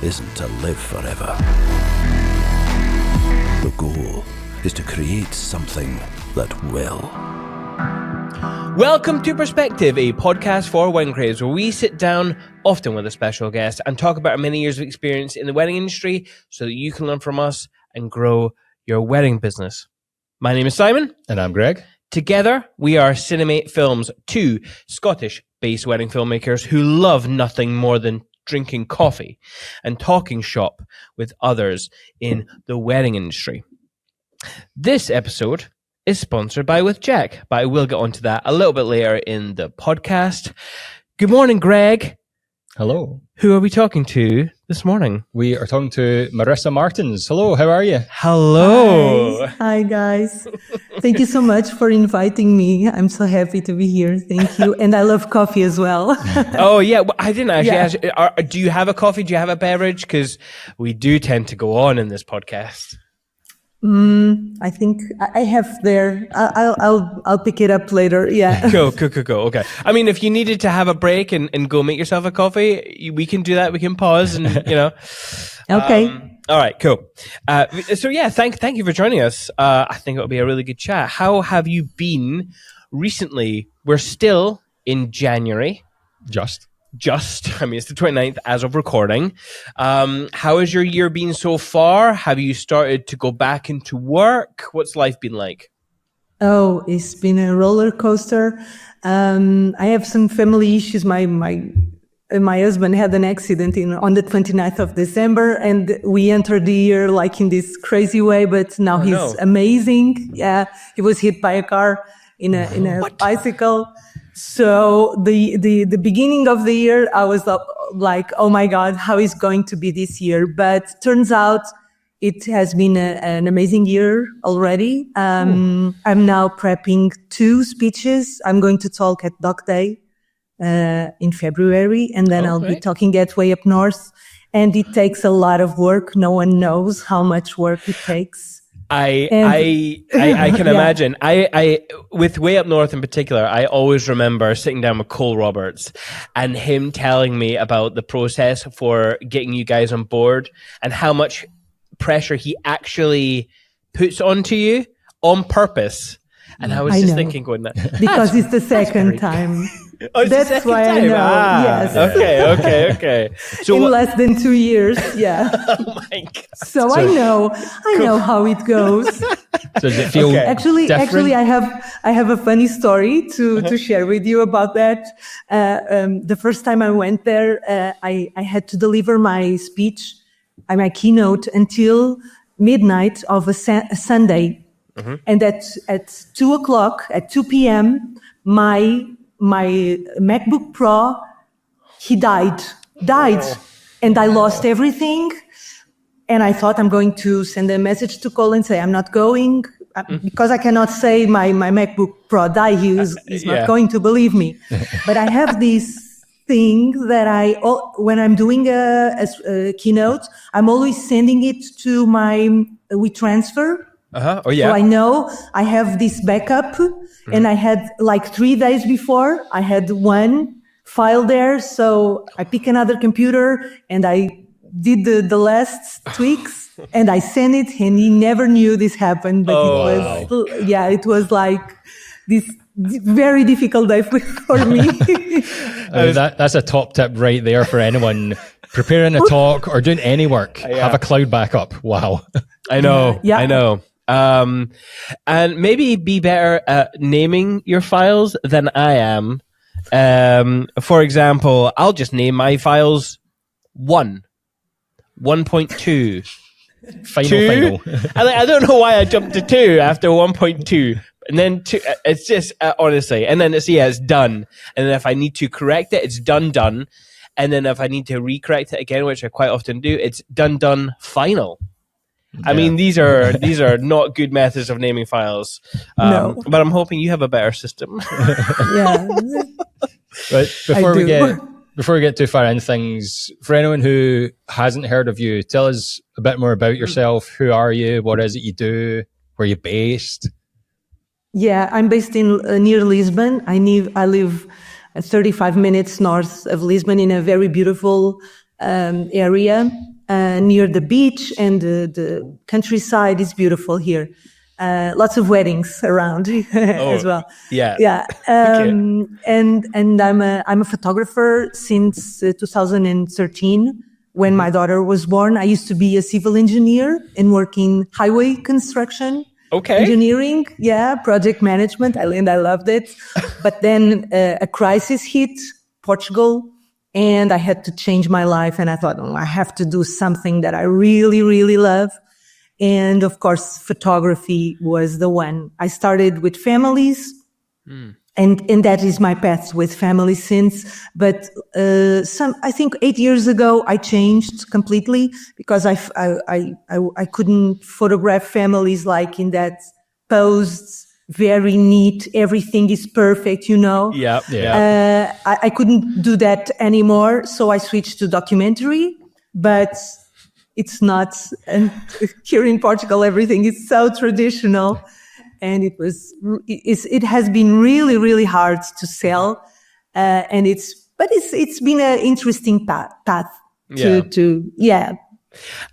isn't to live forever. The goal is to create something that will. Welcome to Perspective, a podcast for wedding creatives where we sit down, often with a special guest, and talk about our many years of experience in the wedding industry so that you can learn from us and grow your wedding business. My name is Simon. And I'm Greg. Together, we are Cinemate Films, two Scottish-based wedding filmmakers who love nothing more than drinking coffee and talking shop with others in the wedding industry. This episode is sponsored by With Jack, but I will get onto that a little bit later in the podcast. Good morning, Greg. Hello. Who are we talking to this morning? We are talking to Marisa Martins. Hello, how are you? Hello. Hi guys. Thank you so much for inviting me. I'm so happy to be here. Thank you. And I love coffee as well. Oh, yeah. Well, I didn't actually ask. Do you have a coffee? Do you have a beverage? Because we do tend to go on in this podcast. I think I have there. I'll pick it up later. Yeah. Cool. Okay. I mean, if you needed to have a break and go make yourself a coffee, we can do that. We can pause and, Okay. All right, cool. Thank you for joining us. I think it'll be a really good chat. How have you been recently? We're still in January. I mean, it's the 29th as of recording. How has your year been so far? Have you started to go back into work? What's life been like? Oh, it's been a roller coaster. I have some family issues. My husband had an accident on the 29th of December, and we entered the year like in this crazy way, but now he's amazing. Yeah, he was hit by a car in a bicycle. So the beginning of the year, I was like, oh my God, how is going to be this year? But turns out it has been an amazing year already. I'm now prepping 2 speeches. I'm going to talk at Doc Day in February, and then I'll be talking at Way Up North. And it takes a lot of work. No one knows how much work it takes. I can imagine. I with Way Up North in particular, I always remember sitting down with Cole Roberts and him telling me about the process for getting you guys on board and how much pressure he actually puts onto you on purpose. And I was just thinking, going that because it's the second time. Oh, that's why time. I know. Yes. Okay. So in less than 2 years, yeah. Oh my God. So I know how it goes. So does it feel Actually, I have a funny story to share with you about that. The first time I went there, I had to deliver my speech, my keynote until midnight of a Sunday. Mm-hmm. And at 2 o'clock, at 2 p.m., my MacBook Pro, he died. And I lost everything. And I thought I'm going to send a message to Cole and say, I'm not going, because I cannot say my MacBook Pro died. He's not going to believe me. But I have this thing that when I'm doing a keynote, I'm always sending it to my WeTransfer. Uh-huh. Oh, yeah. So I know I have this backup, and I had like 3 days before, I had one file there. So I pick another computer and I did the last tweaks and I sent it, and he never knew this happened. But it was like this very difficult day for me. That's a top tip right there for anyone preparing a talk or doing any work. Have a cloud backup. Wow. I know. Yeah. I know. And maybe be better at naming your files than I am. For example, I'll just name my files 1.2. Final. I don't know why I jumped to 2 after 1.2. And then 2, it's just, honestly, and then it's done. And then if I need to correct it, it's done. And then if I need to recorrect it again, which I quite often do, it's done, final. I mean, these are not good methods of naming files. No. But I'm hoping you have a better system. Yeah. But before we get too far into things, for anyone who hasn't heard of you, tell us a bit more about yourself. Who are you? What is it you do? Where are you based? Yeah, I'm based in near Lisbon. I live 35 minutes north of Lisbon in a very beautiful area near the beach, and the countryside is beautiful here. Lots of weddings around as well. Yeah. Yeah. Okay. And I'm a photographer since 2013. When my daughter was born, I used to be a civil engineer and work in highway construction. Okay. Engineering, project management. I loved it. But then a crisis hit Portugal, and I had to change my life. And I thought, I have to do something that I really, really love. And of course, photography was the one. I started with families, and that is my path with families since. But I think 8 years ago, I changed completely because I couldn't photograph families like in that posed, very neat, everything is perfect, Yeah. I couldn't do that anymore, so I switched to documentary. But it's not, and here in Portugal, everything is so traditional, and it has been really, really hard to sell, and it's been an interesting path to.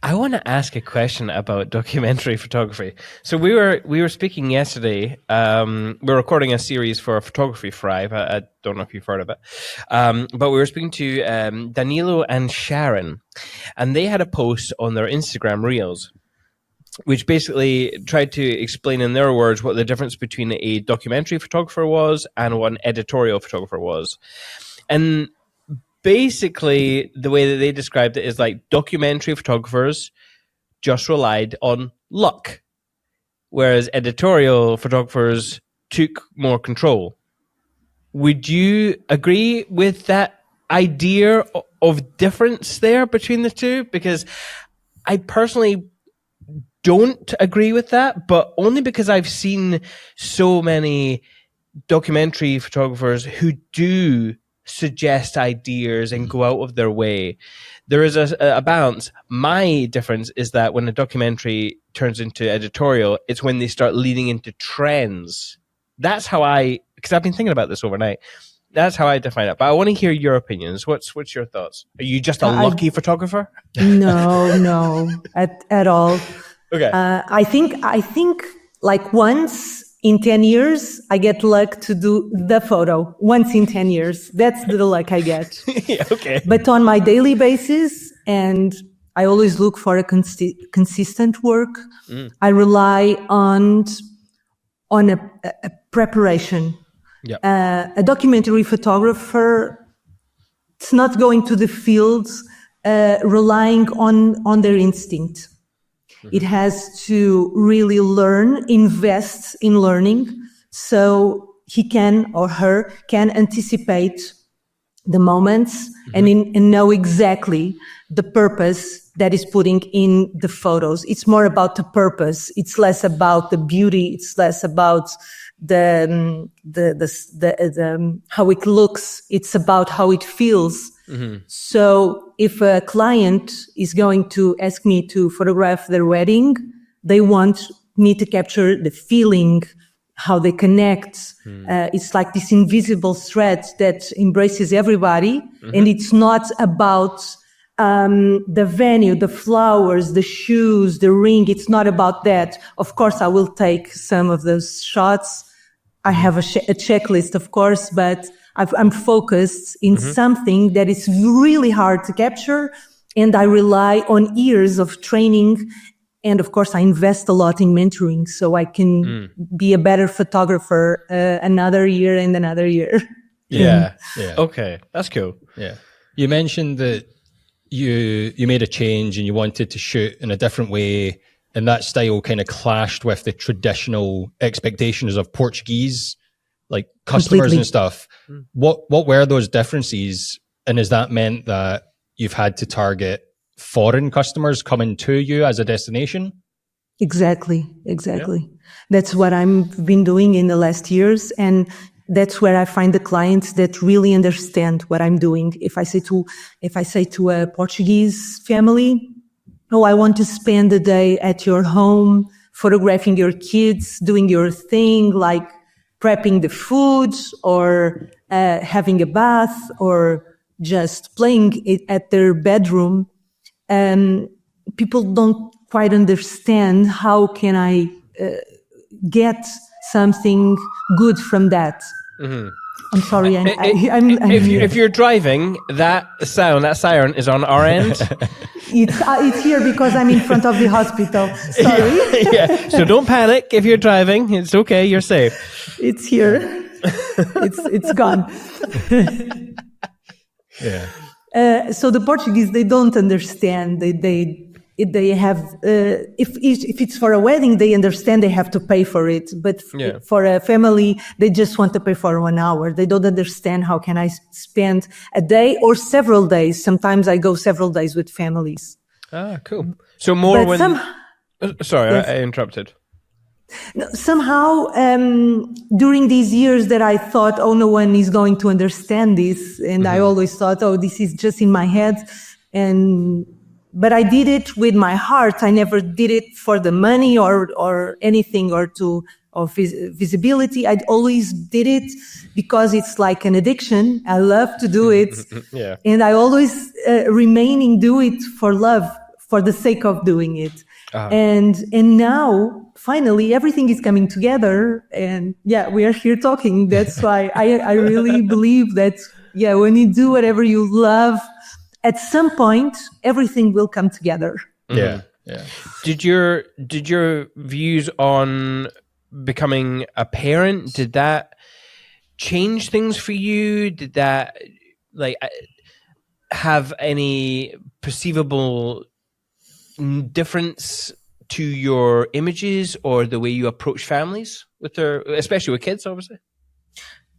I want to ask a question about documentary photography. So we were speaking yesterday. We're recording a series for Photography Thrive. I don't know if you've heard of it, but we were speaking to Danilo and Sharon, and they had a post on their Instagram Reels, which basically tried to explain in their words what the difference between a documentary photographer was and what an editorial photographer was, and basically, the way that they described it is like documentary photographers just relied on luck, whereas editorial photographers took more control. Would you agree with that idea of difference there between the two? Because I personally don't agree with that, but only because I've seen so many documentary photographers who do suggest ideas and go out of their way. There is a balance. My difference is that when a documentary turns into editorial, it's when they start leading into trends. That's how because I've been thinking about this overnight. That's how I define it. But I want to hear your opinions. What's your thoughts? Are you just a lucky photographer? No, at all. Okay. I think like once in 10 years, I get luck to do the photo. Once in 10 years. That's the luck I get. Yeah, okay. But on my daily basis, and I always look for a consistent work, I rely on a preparation. Yeah. A documentary photographer, it's not going to the fields relying on their instinct. It has to really invest in learning, so he can or her can anticipate the moments and know exactly the purpose that is putting in the photos. It's more about the purpose. It's less about the beauty. It's less about the how it looks. It's about how it feels. So if a client is going to ask me to photograph their wedding, they want me to capture the feeling, how they connect. It's like this invisible thread that embraces everybody. And it's not about the venue, the flowers, the shoes, the ring. It's not about that. Of course, I will take some of those shots. I have a checklist, of course, but I'm focused in something that is really hard to capture, and I rely on years of training. And of course, I invest a lot in mentoring so I can be a better photographer another year and another year. Yeah. Okay, that's cool. Yeah. You mentioned that you made a change and you wanted to shoot in a different way, and that style kind of clashed with the traditional expectations of Portuguese like customers Completely. and stuff. What were those differences? And has that meant that you've had to target foreign customers coming to you as a destination? Exactly. That's what I've been doing in the last years. And that's where I find the clients that really understand what I'm doing. If I say to a Portuguese family, oh, I want to spend the day at your home, photographing your kids, doing your thing, like prepping the food or having a bath or just playing it at their bedroom, people don't quite understand how can I get something good from that. Mm-hmm. I'm sorry. If you're driving, that siren is on our end. It's here because I'm in front of the hospital. Sorry. Yeah. So don't panic if you're driving. It's okay. You're safe. It's here. It's gone. Yeah. So the Portuguese, they don't understand. They have if it's for a wedding, they understand they have to pay for it. But for a family, they just want to pay for 1 hour. They don't understand how can I spend a day or several days. Sometimes I go several days with families. Ah, cool. So more but sorry, yes. I interrupted. No, somehow, during these years that I thought, oh, no one is going to understand this, and I always thought, oh, this is just in my head, but I did it with my heart. I never did it for the money or anything or visibility. I always did it because it's like an addiction. I love to do it. Yeah. And I always remaining do it for love, for the sake of doing it. Uh-huh. And now finally everything is coming together, and we are here talking. That's why I really believe that when you do whatever you love, at some point everything will come together. Yeah. Did your views on becoming a parent, did that change things for you? Did that have any perceivable difference to your images or the way you approach families especially with kids, obviously?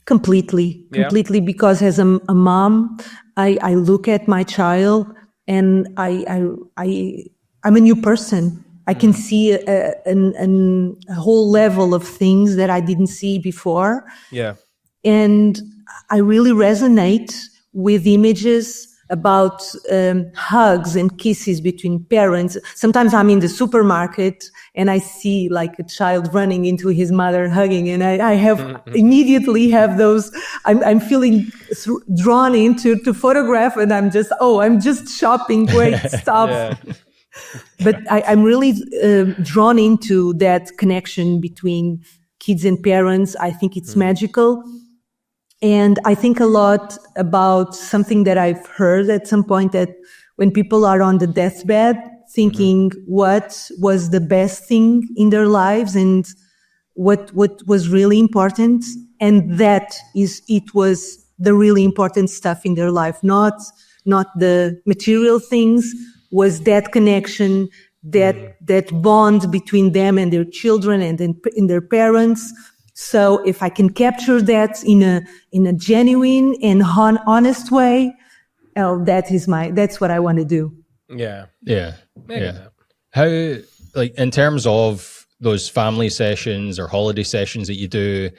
Completely, because as a mom, I look at my child and I'm a new person. I can see a whole level of things that I didn't see before. Yeah. And I really resonate with images about hugs and kisses between parents. Sometimes I'm in the supermarket and I see like a child running into his mother hugging, and I have immediately have those. I'm feeling drawn into to photograph, and I'm just shopping. Wait, stop. Yeah. But I'm really drawn into that connection between kids and parents. I think it's magical. And I think a lot about something that I've heard at some point, that when people are on the deathbed thinking what was the best thing in their lives and what was really important, and it was the really important stuff in their life, not the material things, was that connection, that bond between them and their children and in their parents. So if I can capture that in a genuine and honest way, that's what I want to do. Yeah. How, in terms of those family sessions or holiday sessions that you do,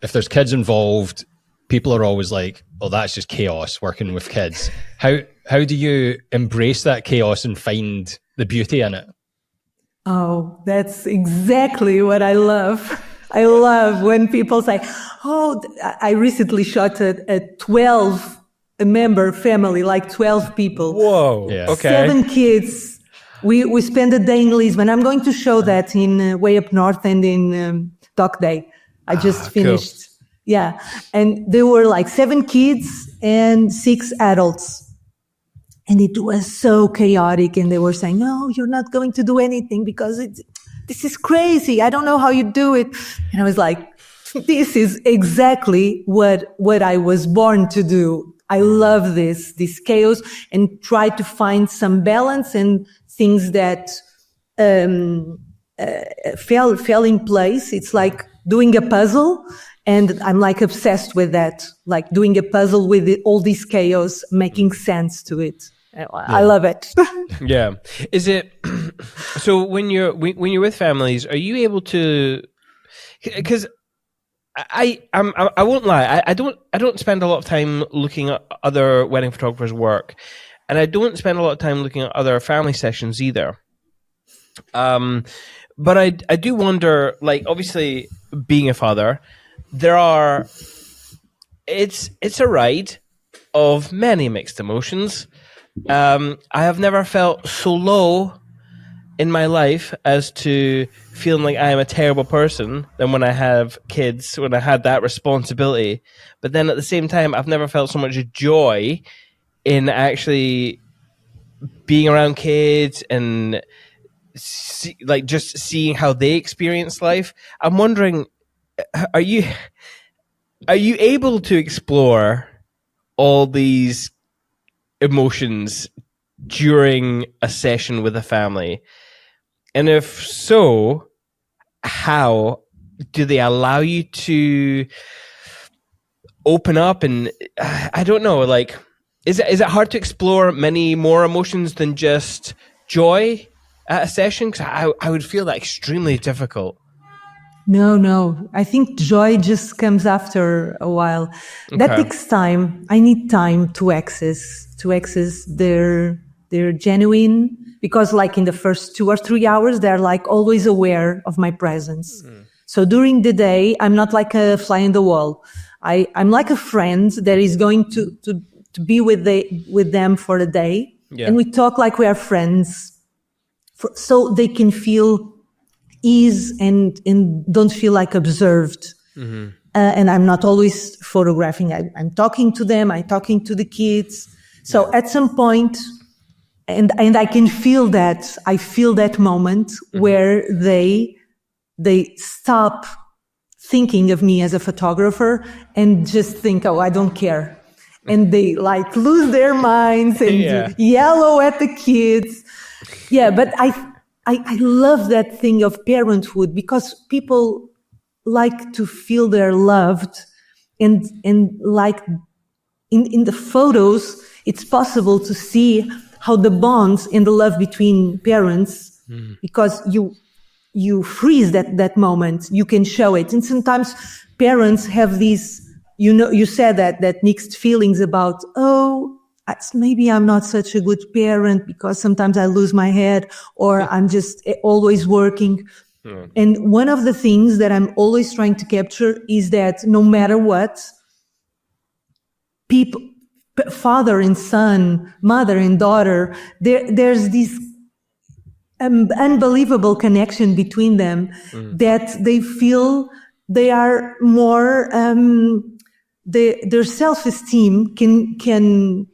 if there's kids involved, people are always like, "Oh, that's just chaos working with kids." How do you embrace that chaos and find the beauty in it? Oh, that's exactly what I love. I love when people say, "Oh, I recently shot a 12-member family, like 12 people. Whoa! Yeah. Okay. 7 kids. We spent a day in Lisbon. I'm going to show that in Way Up North and in Doc Day. I just finished. Cool. Yeah, and there were like 7 kids and 6 adults. And it was so chaotic. And they were saying, "No, you're not going to do anything because this is crazy. I don't know how you do it." And I was like, this is exactly what I was born to do. I love this chaos, and try to find some balance and things that fell in place. It's like doing a puzzle, and I'm like obsessed with that, like doing a puzzle with all this chaos, making sense to it. I love it. Yeah. Is it so when you're with families, are you able to, because I won't lie, I don't spend a lot of time looking at other wedding photographers' work, and I don't spend a lot of time looking at other family sessions either. But I do wonder, like, obviously being a father, it's a ride. of many mixed emotions. I have never felt so low in my life as to feeling like I am a terrible person than when I have kids, when I had that responsibility. But then at the same time, I've never felt so much joy in actually being around kids and just seeing how they experience life. I'm wondering, are you able to explore all these emotions during a session with a family? And if so, how do they allow you to open up? And I don't know, like, is it hard to explore many more emotions than just joy at a session? Because I would feel that extremely difficult. No. I think joy just comes after a while. That takes time. I need time to access their genuine, because like in the first 2 or 3 hours, they're like always aware of my presence. So during the day, I'm not like a fly in the wall. I'm like a friend that is going to be with them for a day. Yeah. And we talk like we are friends so they can feel ease and don't feel like observed. Mm-hmm. And I'm not always photographing. I'm talking to them. I'm talking to the kids. So at some point, and I can feel that. I feel that moment where they stop thinking of me as a photographer and just think, oh, I don't care. And they like lose their minds and yellow at the kids. Yeah, but I love that thing of parenthood, because people like to feel they're loved, and like in the photos, it's possible to see how the bonds and the love between parents, because you freeze that moment, you can show it. And sometimes parents have these, you said that mixed feelings about, maybe I'm not such a good parent because sometimes I lose my head, or I'm just always working. Yeah. And one of the things that I'm always trying to capture is that no matter what, people, father and son, mother and daughter, there's this unbelievable connection between them that they feel they are more, their self-esteem can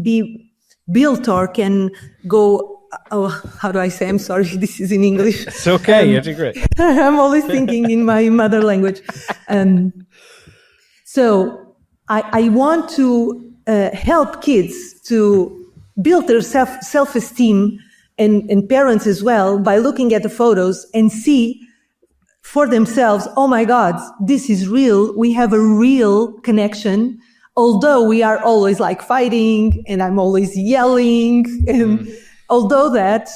be built or can go. Oh, how do I say? I'm sorry, this is in English. It's okay, you're doing great. I'm always thinking in my mother language. So I want to help kids to build their self-esteem, and parents as well, by looking at the photos and see for themselves, oh my God, this is real. We have a real connection, although we are always like fighting and I'm always yelling. And although that,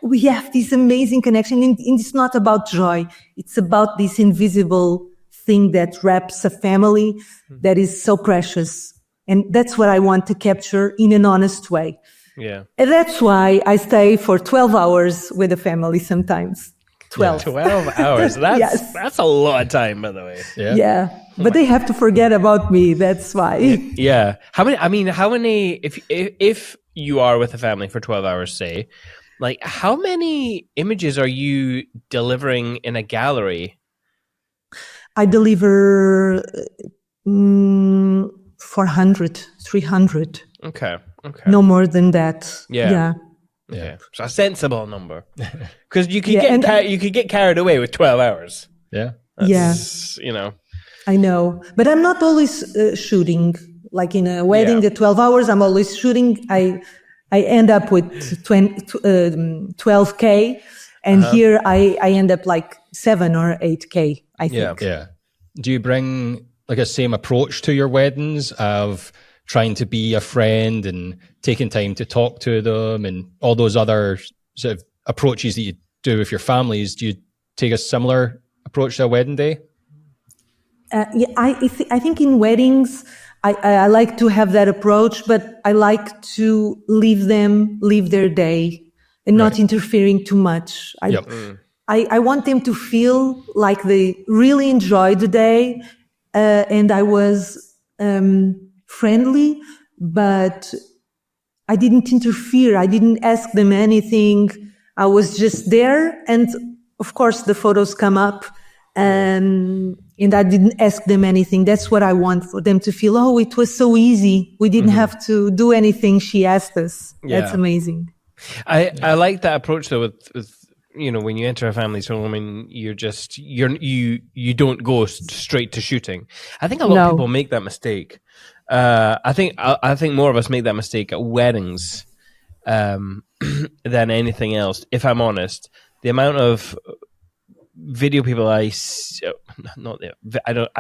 we have this amazing connection, and it's not about joy. It's about this invisible thing that wraps a family that is so precious. And that's what I want to capture in an honest way. Yeah. And that's why I stay for 12 hours with the family sometimes. 12. 12 hours. That's a lot of time, by the way. Yeah. But they have to forget about me. That's why. Yeah. How many, if you are with a family for 12 hours, say, like, how many images are you delivering in a gallery? I deliver 400, 300. Okay. No more than that. Yeah. Okay. So a sensible number. Because you could get carried away with 12 hours. Yeah. That's, I know. But I'm not always shooting. Like in a wedding, the 12 hours, I'm always shooting. I end up with 12K. And here I end up like 7 or 8K, I think. Yeah. Do you bring like a same approach to your weddings of trying to be a friend and taking time to talk to them and all those other sort of approaches that you do with your families? Do you take a similar approach to a wedding day? I think in weddings, I like to have that approach, but I like to leave them live their day and not interfering too much. I want them to feel like they really enjoyed the day, and I was friendly, but I didn't interfere. I didn't ask them anything. I was just there. And of course, the photos come up, and I didn't ask them anything. That's what I want, for them to feel, oh, it was so easy. We didn't have to do anything. She asked us. Yeah. That's amazing. I like that approach though with when you enter a family's home and you don't go straight to shooting. I think a lot of people make that mistake. I think more of us make that mistake at weddings than anything else. If I'm honest, the amount of video people I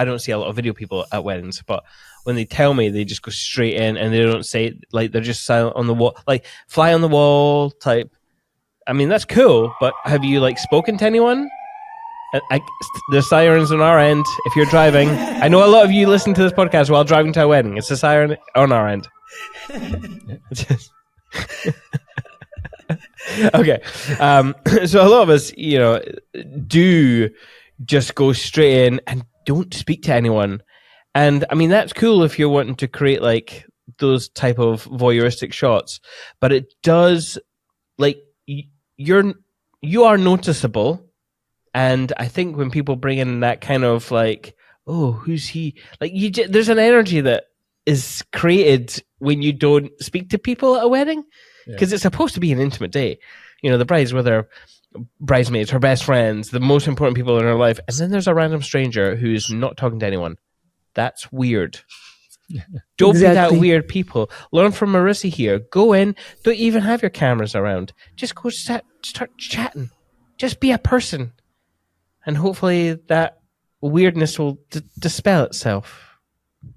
don't see a lot of video people at weddings, but when they tell me, they just go straight in and they don't say, like, they're just silent on the wall, like fly on the wall type. I mean, that's cool, but have you spoken to anyone? There's sirens on our end. If you're driving, I know a lot of you listen to this podcast while driving to a wedding. It's a siren on our end. Okay, so a lot of us, do just go straight in and don't speak to anyone. And I mean, that's cool if you're wanting to create those type of voyeuristic shots, but it does you are noticeable. And I think when people bring in that kind of oh, who's he? There's an energy that is created when you don't speak to people at a wedding, because it's supposed to be an intimate day. The bride's with her bridesmaids, her best friends, the most important people in her life, and then there's a random stranger who's not talking to anyone. That's weird. Don't be that weird, people. Learn from Marisa here. Go in. Don't even have your cameras around. Just go start chatting. Just be a person. And hopefully that weirdness will dispel itself.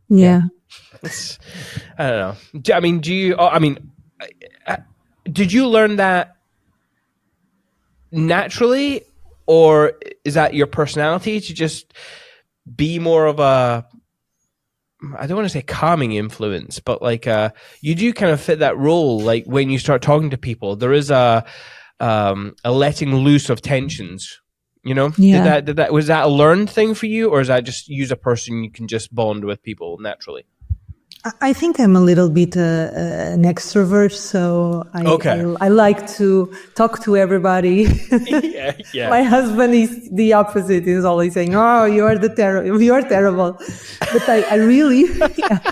Yeah. I don't know. I mean, did you learn that naturally, or is that your personality to just be more of a, I don't want to say calming influence, but you do kind of fit that role. When you start talking to people, there is a letting loose of tensions. Yeah. Was that a learned thing for you, or is that just you as a person, you can just bond with people naturally? I think I'm a little bit an extrovert, so I like to talk to everybody. Yeah. My husband is the opposite. He's always saying, "Oh, you are terrible," but I really, yeah.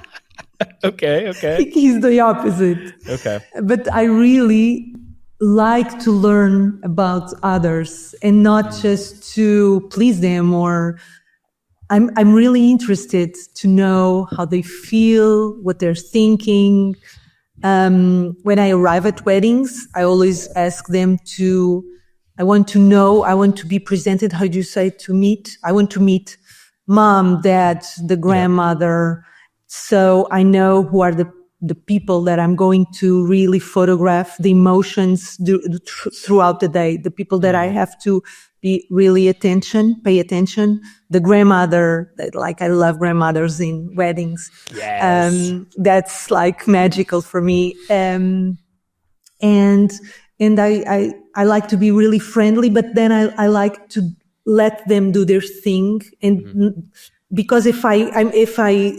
Okay. He's the opposite. Okay, but I really like to learn about others and not just to please them, or I'm really interested to know how they feel, what they're thinking. When I arrive at weddings, I always ask them I want to be presented, how do you say, I want to meet mom, dad, the grandmother. So I know who are the people that I'm going to really photograph, the emotions throughout the day, the people that I have to be really pay attention. The grandmother, I love grandmothers in weddings. Yes. That's magical for me. And I like to be really friendly, but then I like to let them do their thing. And because if I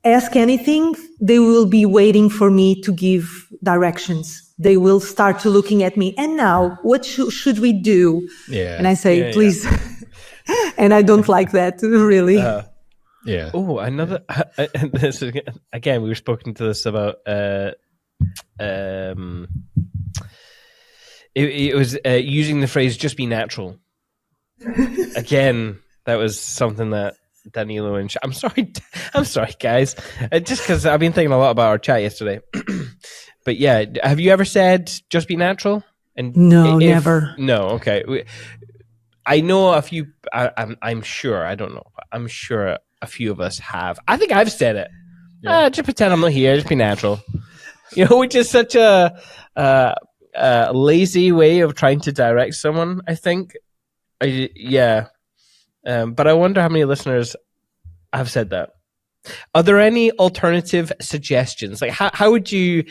ask anything, they will be waiting for me to give directions. They will start to looking at me. And now, what should we do? Yeah. And I say, please. And I don't like that, really. Yeah. Oh, another. This is, again, we were spoken to this about. It was using the phrase "just be natural." Again, that was something that Danilo and I'm sorry, guys. Just because I've been thinking a lot about our chat yesterday. But yeah, have you ever said "just be natural"? And no, never. No, okay. I know a few. I'm sure. I don't know. But I'm sure a few of us have. I think I've said it. Yeah. Just pretend I'm not here. Just be natural. Which is such a lazy way of trying to direct someone. I think. But I wonder how many listeners have said that. Are there any alternative suggestions? How would you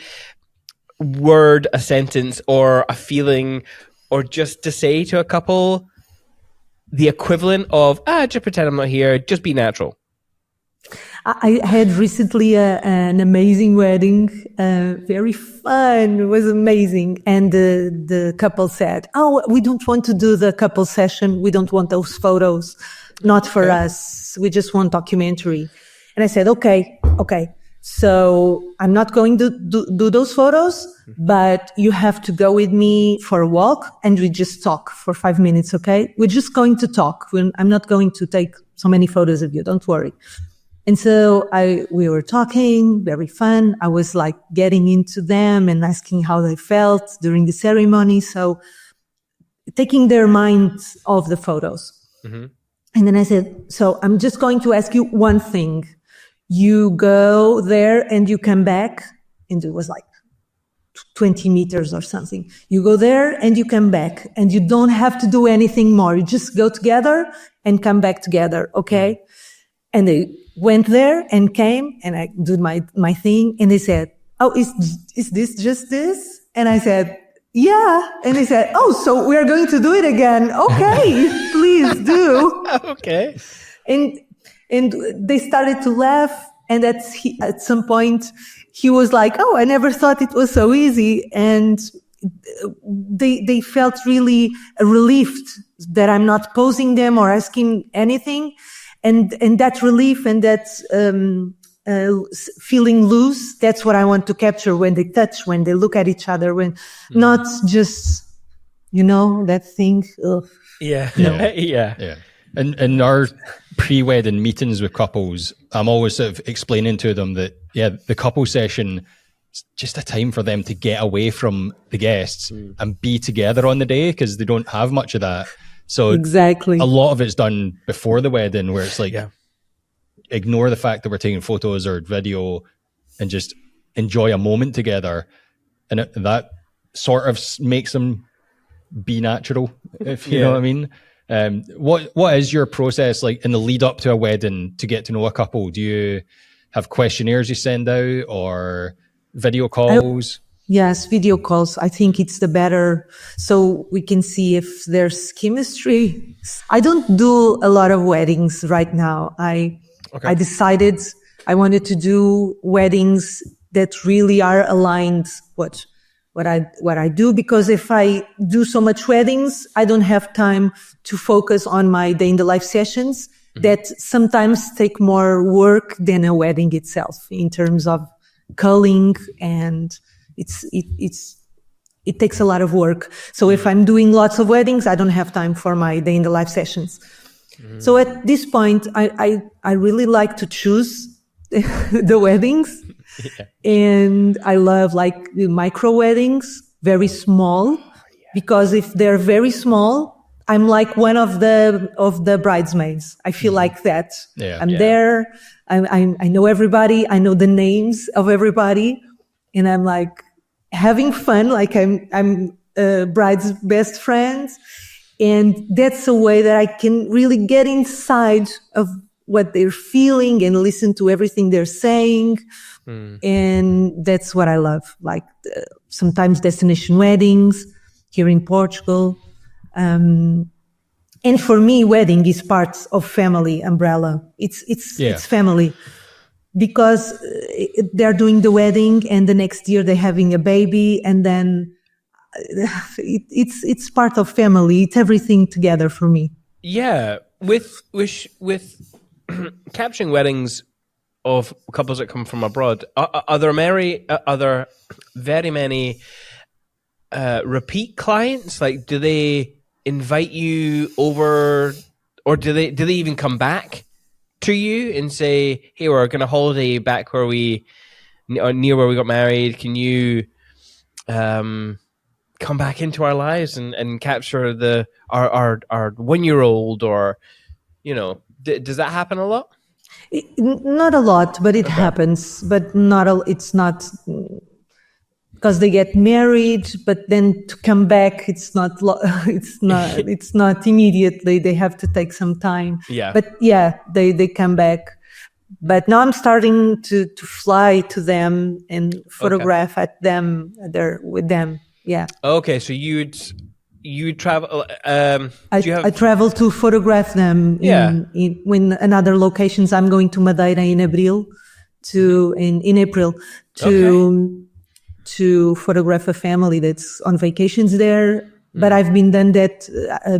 word a sentence or a feeling, or just to say to a couple the equivalent of just pretend I'm not here, just be natural? I had recently an amazing wedding, very fun. It was amazing. And the couple said, "Oh, we don't want to do the couple session. We don't want those photos. Not for us. We just want documentary." And I said, okay. So I'm not going to do those photos, but you have to go with me for a walk and we just talk for 5 minutes, okay? We're just going to talk. I'm not going to take so many photos of you. Don't worry. And so we were talking, very fun. I was like getting into them and asking how they felt during the ceremony. So taking their minds off the photos. Mm-hmm. And then I said, so I'm just going to ask you one thing. You go there and you come back, and it was like 20 meters or something. You go there and you come back, and you don't have to do anything more. You just go together and come back together, okay? And they went there and came, and I did my thing, and they said, "Oh, is this just this?" And I said, "Yeah." And they said, "Oh, so we are going to do it again." "Okay, please do." Okay. And they started to laugh. And at some point, he was like, "Oh, I never thought it was so easy." And they felt really relieved that I'm not posing them or asking anything. And that relief and that feeling loose, that's what I want to capture when they touch, when they look at each other, when not just, that thing. Ugh. Yeah. Yeah. And in our pre-wedding meetings with couples, I'm always sort of explaining to them that, the couple session is just a time for them to get away from the guests and be together on the day, because they don't have much of that. So exactly, a lot of it's done before the wedding, where it's like, ignore the fact that we're taking photos or video and just enjoy a moment together. And that sort of makes them be natural, if you know what I mean. What is your process like in the lead up to a wedding to get to know a couple? Do you have questionnaires you send out or video calls? Yes, video calls. I think it's the better, so we can see if there's chemistry. I don't do a lot of weddings right now. I decided I wanted to do weddings that really are aligned what I do, because if I do so much weddings, I don't have time to focus on my day in the life sessions that sometimes take more work than a wedding itself in terms of culling, and it takes a lot of work. So if I'm doing lots of weddings, I don't have time for my day in the life sessions. So at this point, I really like to choose the weddings. And I love like the micro weddings, very small, because if they're very small, I'm like one of the bridesmaids. I feel like that. I'm there. I know everybody. I know the names of everybody, and I'm like having fun. Like I'm bride's best friend, and that's a way that I can really get inside of what they're feeling and listen to everything they're saying. And that's what I love. Like sometimes destination weddings here in Portugal. And for me, wedding is part of family umbrella. It's family, because they're doing the wedding and the next year they're having a baby, and then it's part of family. It's everything together for me. Yeah. With capturing weddings of couples that come from abroad, are there very many repeat clients? Like, do they invite you over, or do they even come back to you and say, "Hey, we're going to holiday back near where we got married. Can you come back into our lives and capture our 1-year-old?" Or, does that happen a lot? Not a lot, but it happens. But it's not, because they get married, but then to come back, it's not immediately. They have to take some time. Yeah. But they come back. But now I'm starting to fly to them and photograph at them. They're with them. Yeah. Okay, so you'd you travel. I travel to photograph them in another locations. I'm going to Madeira in April in April to photograph a family that's on vacations there. But I've been done that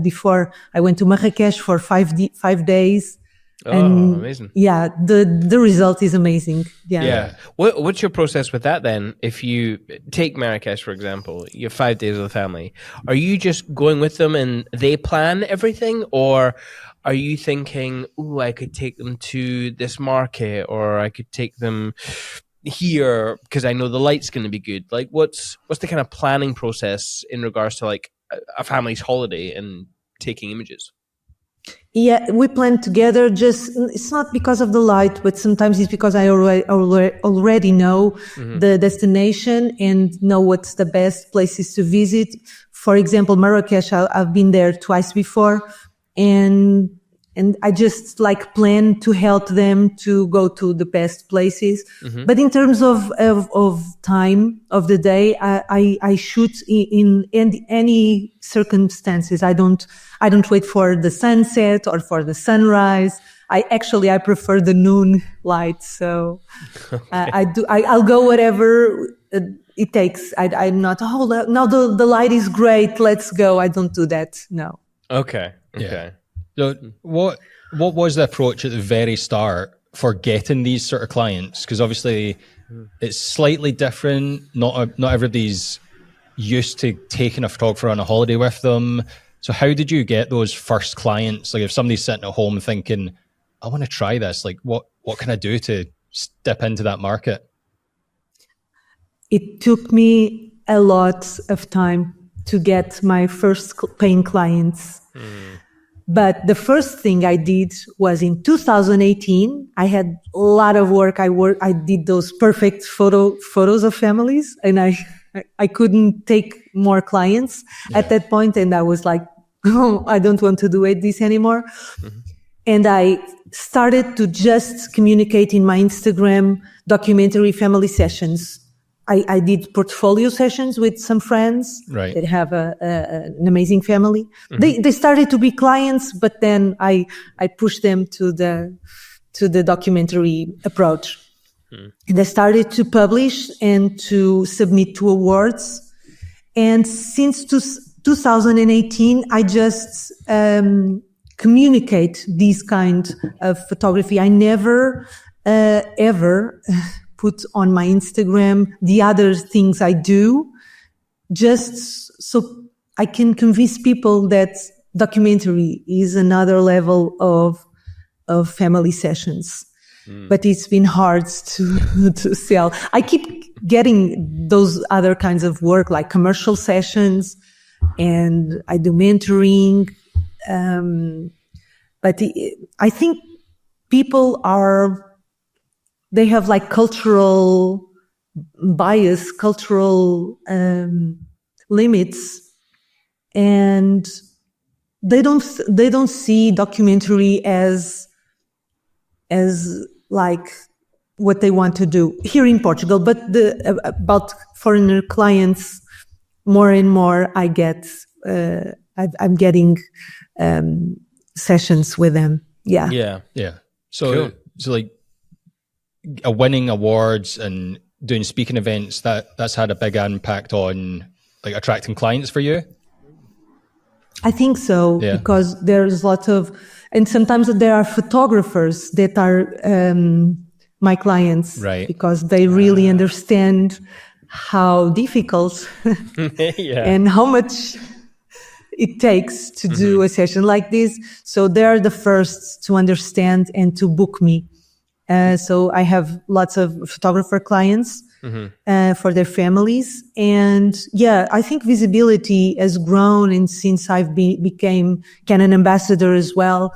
before. I went to Marrakesh for 5 days. And amazing. Yeah, the result is amazing. Yeah. What's your process with that then? If you take Marrakesh, for example, you have 5 days with the family. Are you just going with them and they plan everything? Or are you thinking, ooh, I could take them to this market, or I could take them here because I know the light's going to be good? Like, what's the kind of planning process in regards to like a family's holiday and taking images? Yeah, we plan together. Just it's not because of the light, but sometimes it's because I already know the destination and know what's the best places to visit. For example, Marrakesh, I've been there twice before, and I just like plan to help them to go to the best places. But in terms of time of the day, I shoot in any circumstances. I don't wait for the sunset or for the sunrise. I prefer the noon light. So I'll go whatever it takes. I'm not, now the light is great, let's go. I don't do that. No. Okay. Yeah. So what was the approach at the very start for getting these sort of clients? Because obviously it's slightly different. Not everybody's used to taking a photographer on a holiday with them. So how did you get those first clients? Like if somebody's sitting at home thinking, I want to try this, like what can I do to step into that market? It took me a lot of time to get my first paying clients. But the first thing I did was in 2018. I had a lot of work. I did those perfect photos of families, and I couldn't take more clients at that point. And I was like, oh, I don't want to do this anymore. And I started to just communicate in my Instagram documentary family sessions. I did portfolio sessions with some friends that have an amazing family. They started to be clients, but then I pushed them to the documentary approach. And I started to publish and to submit to awards. And since 2018, I just communicate this kind of photography. I never ever put on my Instagram the other things I do, just so I can convince people that documentary is another level of family sessions. But it's been hard to sell. I keep getting those other kinds of work, like commercial sessions, and I do mentoring. But I think people they have like cultural bias, cultural limits, and they don't see documentary as like what they want to do here in Portugal. But about foreigner clients, more and more I get, I'm getting sessions with them. Yeah. So Cool. So like winning awards and doing speaking events, that's had a big impact on like attracting clients for you? I think so, because there's lots of, and sometimes there are photographers that are my clients, right? Because they really understand how difficult and how much it takes to do a session like this. So they're the first to understand and to book me. So I have lots of photographer clients for their families. And I think visibility has grown. And since I've became Canon ambassador as well,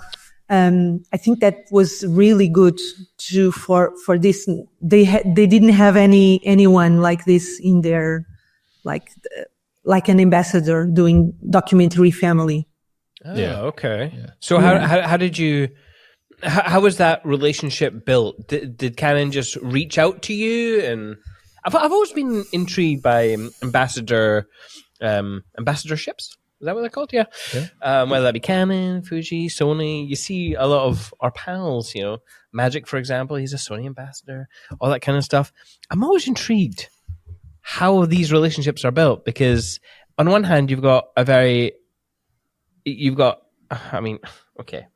I think that was really good for this. They didn't have anyone like this in their, like an ambassador doing documentary family. Okay. Yeah. So how did you, how was that relationship built? Did Canon just reach out to you? And I've always been intrigued by ambassadorships. Is that what they're called? Yeah. Whether that be Canon, Fuji, Sony, you see a lot of our pals, Magic, for example, he's a Sony ambassador, all that kind of stuff. I'm always intrigued how these relationships are built, because on one hand, okay,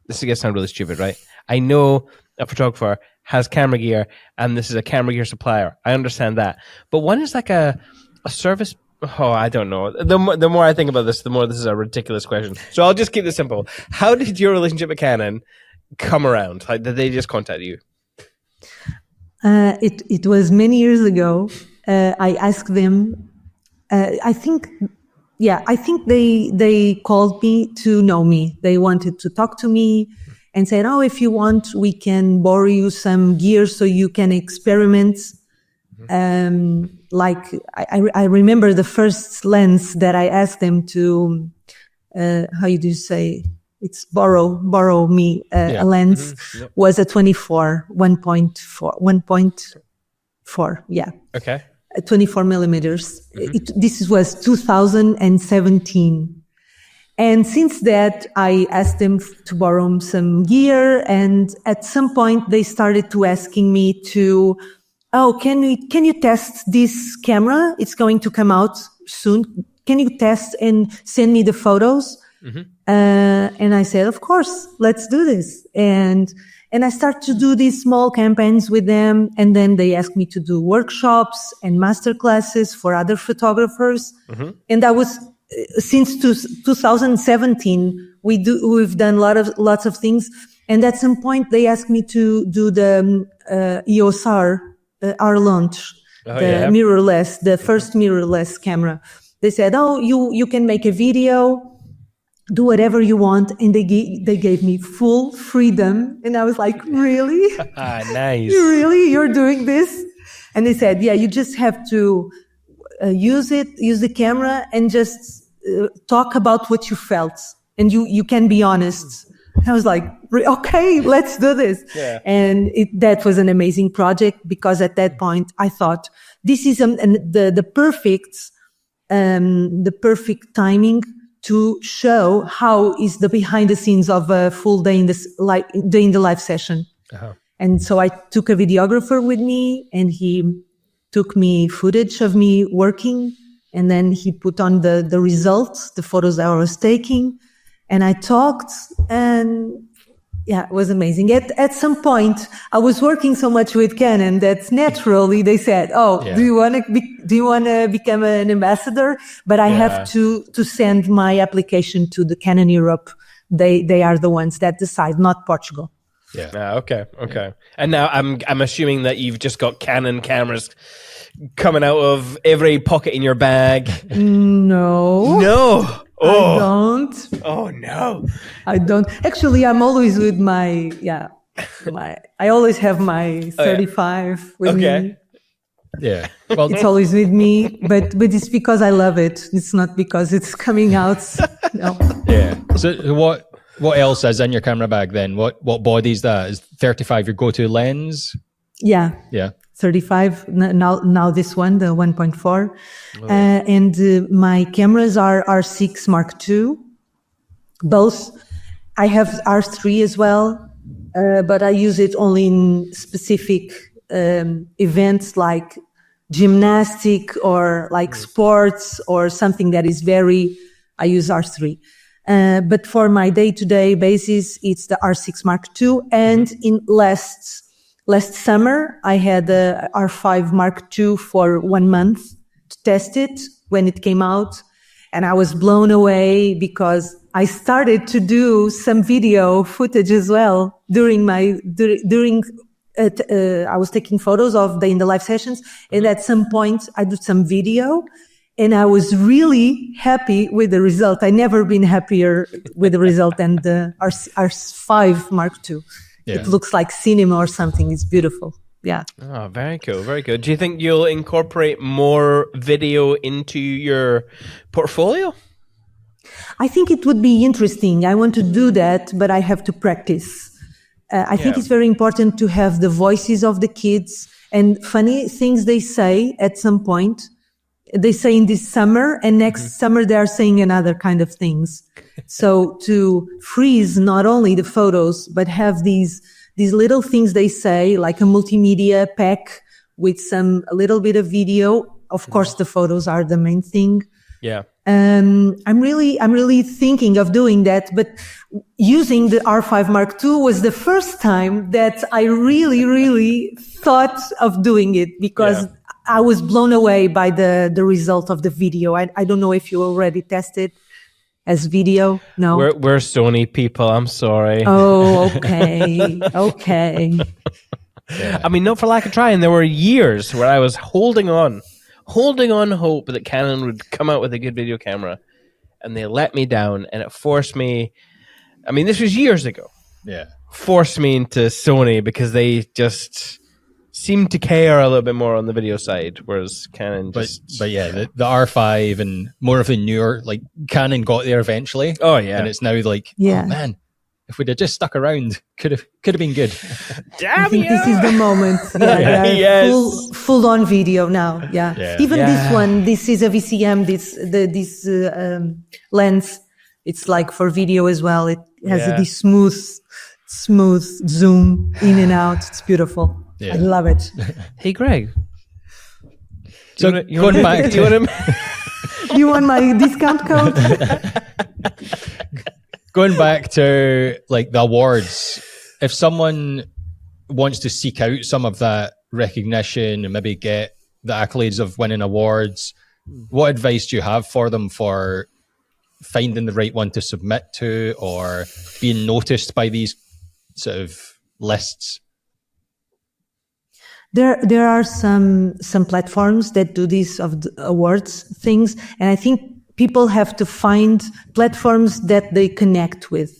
this is going to sound really stupid, right? I know a photographer has camera gear and this is a camera gear supplier. I understand that. But one is like a service. Oh, I don't know. The more I think about this, the more this is a ridiculous question. So I'll just keep this simple. How did your relationship with Canon come around? Like, did they just contact you? It was many years ago. I asked them, I think they called me to know me. They wanted to talk to me and said, "Oh, if you want, we can borrow you some gear so you can experiment." Like I remember the first lens that I asked them to, how do you say? It's borrow me a lens was a 24, 1.4. Yeah. Okay. 24 millimeters. This was 2017. And since that, I asked them to borrow some gear. And at some point, they started to asking me to, can you test this camera? It's going to come out soon. Can you test and send me the photos? And I said, of course, let's do this. And I started to do these small campaigns with them. And then they asked me to do workshops and master classes for other photographers. And that was since 2017. We've done lots of things. And at some point they asked me to do the EOS R, our launch, mirrorless, the first mirrorless camera. They said, you can make a video, do whatever you want. And they gave me full freedom. And I was like, really? Nice. Really? You're doing this? And they said, yeah, you just have to use the camera and just talk about what you felt. And you can be honest. I was like, okay, let's do this. Yeah. And that was an amazing project, because at that point I thought this is the perfect timing to show how is the behind the scenes of a full day in the live session. And so I took a videographer with me, and he took me footage of me working, and then he put on the results, the photos that I was taking, and I talked, and yeah, it was amazing. At some point, I was working so much with Canon that naturally they said, do you want to become an ambassador? But I have to send my application to the Canon Europe. They are the ones that decide, not Portugal. Yeah. Okay. And now I'm assuming that you've just got Canon cameras coming out of every pocket in your bag. No. Oh. I don't. Oh no. I don't. Actually, I'm always with I always have my 35 with me. Yeah. Well, it's always with me, but it's because I love it. It's not because it's coming out. No. Yeah. So what else is in your camera bag then? What body is that? Is 35 your go-to lens? Yeah. 35 now this one, the 1.4. And my cameras are R6 Mark II, both. I have R3 as well, but I use it only in specific events like gymnastic or like sports or something that is I use R3. But for my day-to-day basis, it's the R6 Mark II. And in last summer, I had the R5 Mark II for 1 month to test it when it came out. And I was blown away because I started to do some video footage as well I was taking photos of in the live sessions. And at some point I did some video, and I was really happy with the result. I never been happier with the result than the R5 Mark II. Yeah. It looks like cinema or something. It's beautiful. Yeah. Oh, very cool. Very good. Do you think you'll incorporate more video into your portfolio? I think it would be interesting. I want to do that, but I have to practice. I think it's very important to have the voices of the kids and funny things they say at some point. they say in this summer, and next summer they are saying another kind of things. So to freeze not only the photos, but have these little things they say, like a multimedia pack with a little bit of video. Of course, the photos are the main thing. Yeah. I'm really thinking of doing that, but using the R5 Mark II was the first time that I really thought of doing it, because I was blown away by the result of the video. I don't know if you already tested as video. No, we're Sony people. I'm sorry. Oh, okay. Okay. Yeah. I mean, not for lack of trying. There were years where I was holding on hope that Canon would come out with a good video camera, and they let me down, and it forced me. I mean, this was years ago. Yeah. Forced me into Sony because they just seemed to care a little bit more on the video side, whereas Canon just... But yeah, the R5 and more of the newer, like, Canon got there eventually. Oh, yeah. And it's now like, oh man, if we'd have just stuck around, could have been good. I think this is the moment. Yeah, Yes. Full on video now. Yeah. Even this one, this is a VCM. This lens, it's like for video as well. It has this smooth zoom in and out. It's beautiful. Yeah. I love it. Hey, Greg. So you want my discount code? Going back to like the awards, if someone wants to seek out some of that recognition and maybe get the accolades of winning awards, what advice do you have for them for finding the right one to submit to or being noticed by these sort of lists? There are some platforms that do this of the awards things, and I think people have to find platforms that they connect with.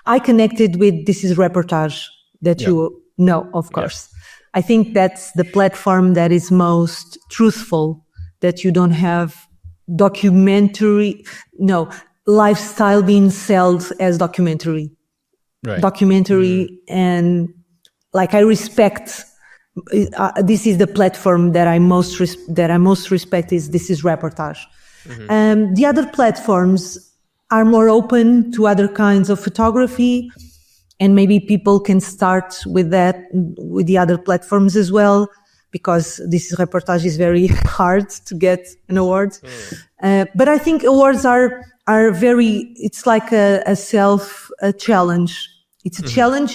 I connected with This Is Reportage, that you know, of course. I think that's the platform that is most truthful, that you don't have lifestyle being sold as documentary. Right. Documentary, and like I respect. This is the platform that I most respect. Is This Is Reportage. The other platforms are more open to other kinds of photography, and maybe people can start with that, with the other platforms as well, because This Is Reportage is very hard to get an award. But I think awards are it's like a challenge. It's a challenge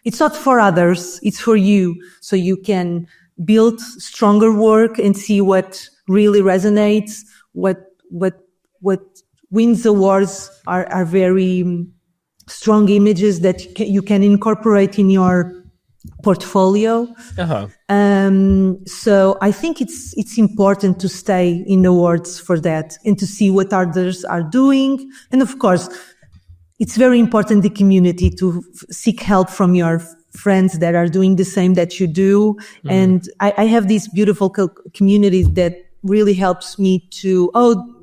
it's not for others, it's for you. So you can build stronger work and see what really resonates. What wins awards are very strong images that you can incorporate in your portfolio. So I think it's important to stay in awards for that and to see what others are doing. And of course, it's very important, the community, to seek help from your friends that are doing the same that you do. And I have this beautiful community that really helps me to,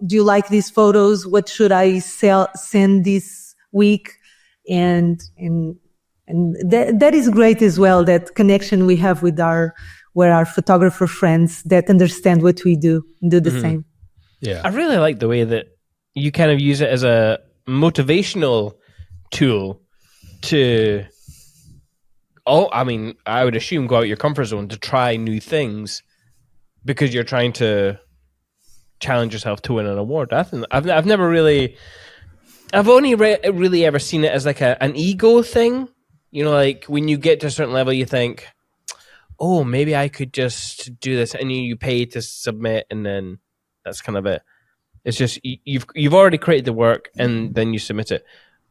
do you like these photos? What should I send this week? And that is great as well, that connection we have with our photographer friends that understand what we do and do the same. Yeah. I really like the way that you kind of use it as a motivational tool to, I would assume go out your comfort zone to try new things because you're trying to challenge yourself to win an award. I've never really, I've only really ever seen it as like an ego thing. You know, like when you get to a certain level, you think, oh, maybe I could just do this, and you pay to submit, and then that's kind of it. It's just you've already created the work, and then you submit it.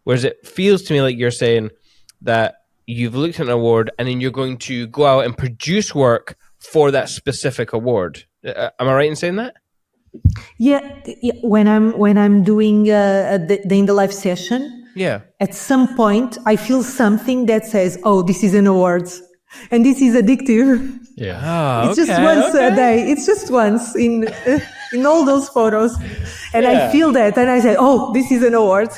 Whereas it feels to me like you're saying that you've looked at an award, and then you're going to go out and produce work for that specific award. Am I right in saying that? Yeah. When I'm doing the In the Life session, at some point I feel something that says, "Oh, this is an award," and this is addictive. Yeah, it's just once a day. It's just once in all those photos, and I feel that, and I say, "Oh, this is an award."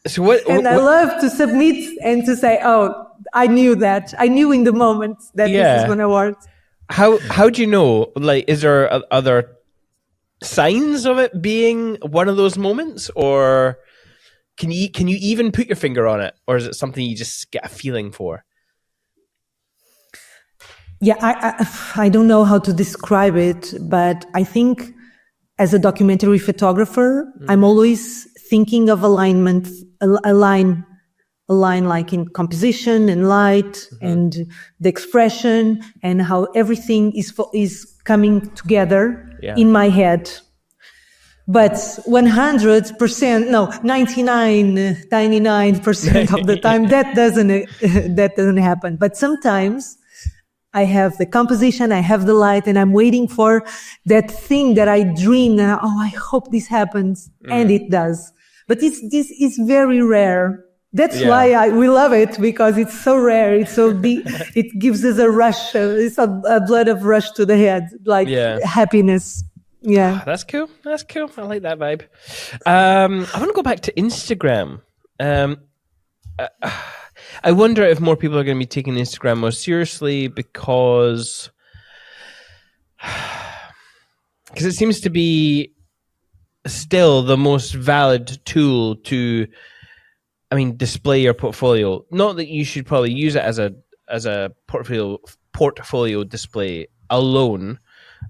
So what? I love to submit and to say, "Oh, I knew that. I knew in the moment that this is an award." How do you know? Like, is there other signs of it being one of those moments, or can you even put your finger on it, or is it something you just get a feeling for? Yeah, I don't know how to describe it, but I think as a documentary photographer, I'm always thinking of alignment, a line like in composition and light and the expression and how everything is coming together in my head. But 100%, no, 99% of the time, that doesn't happen. But sometimes I have the composition, I have the light, and I'm waiting for that thing that I dream. And I hope this happens, and it does. But this is very rare. That's why we love it, because it's so rare. It's so big. It gives us a rush. It's a blood of rush to the head, like happiness. Yeah, that's cool. That's cool. I like that vibe. I want to go back to Instagram. I wonder if more people are going to be taking Instagram more seriously because it seems to be still the most valid tool to, display your portfolio. Not that you should probably use it as a portfolio display alone.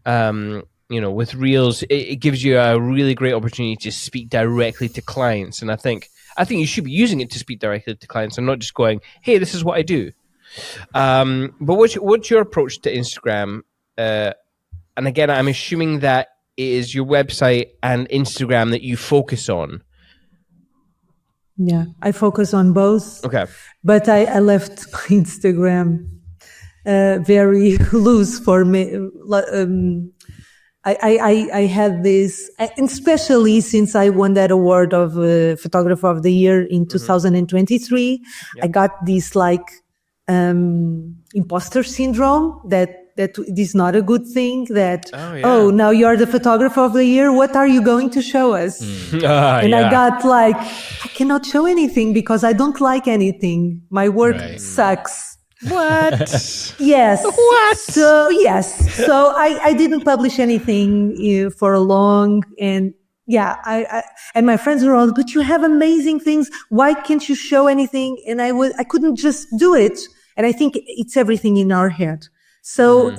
With Reels, it gives you a really great opportunity to speak directly to clients, and I think you should be using it to speak directly to clients and not just going, "Hey, this is what I do." But what's your approach to Instagram? And again, I'm assuming that it is your website and Instagram that you focus on. Yeah, I focus on both. Okay, but I left Instagram very loose for me. I had this, and especially since I won that award of Photographer of the Year in 2023, I got this imposter syndrome that is not a good thing. That now you're the Photographer of the Year. What are you going to show us? I got I cannot show anything because I don't like anything. My work sucks. What? Yes. What? So I didn't publish anything for a long, and I and my friends were all, but you have amazing things. Why can't you show anything? And I couldn't just do it. And I think it's everything in our head. So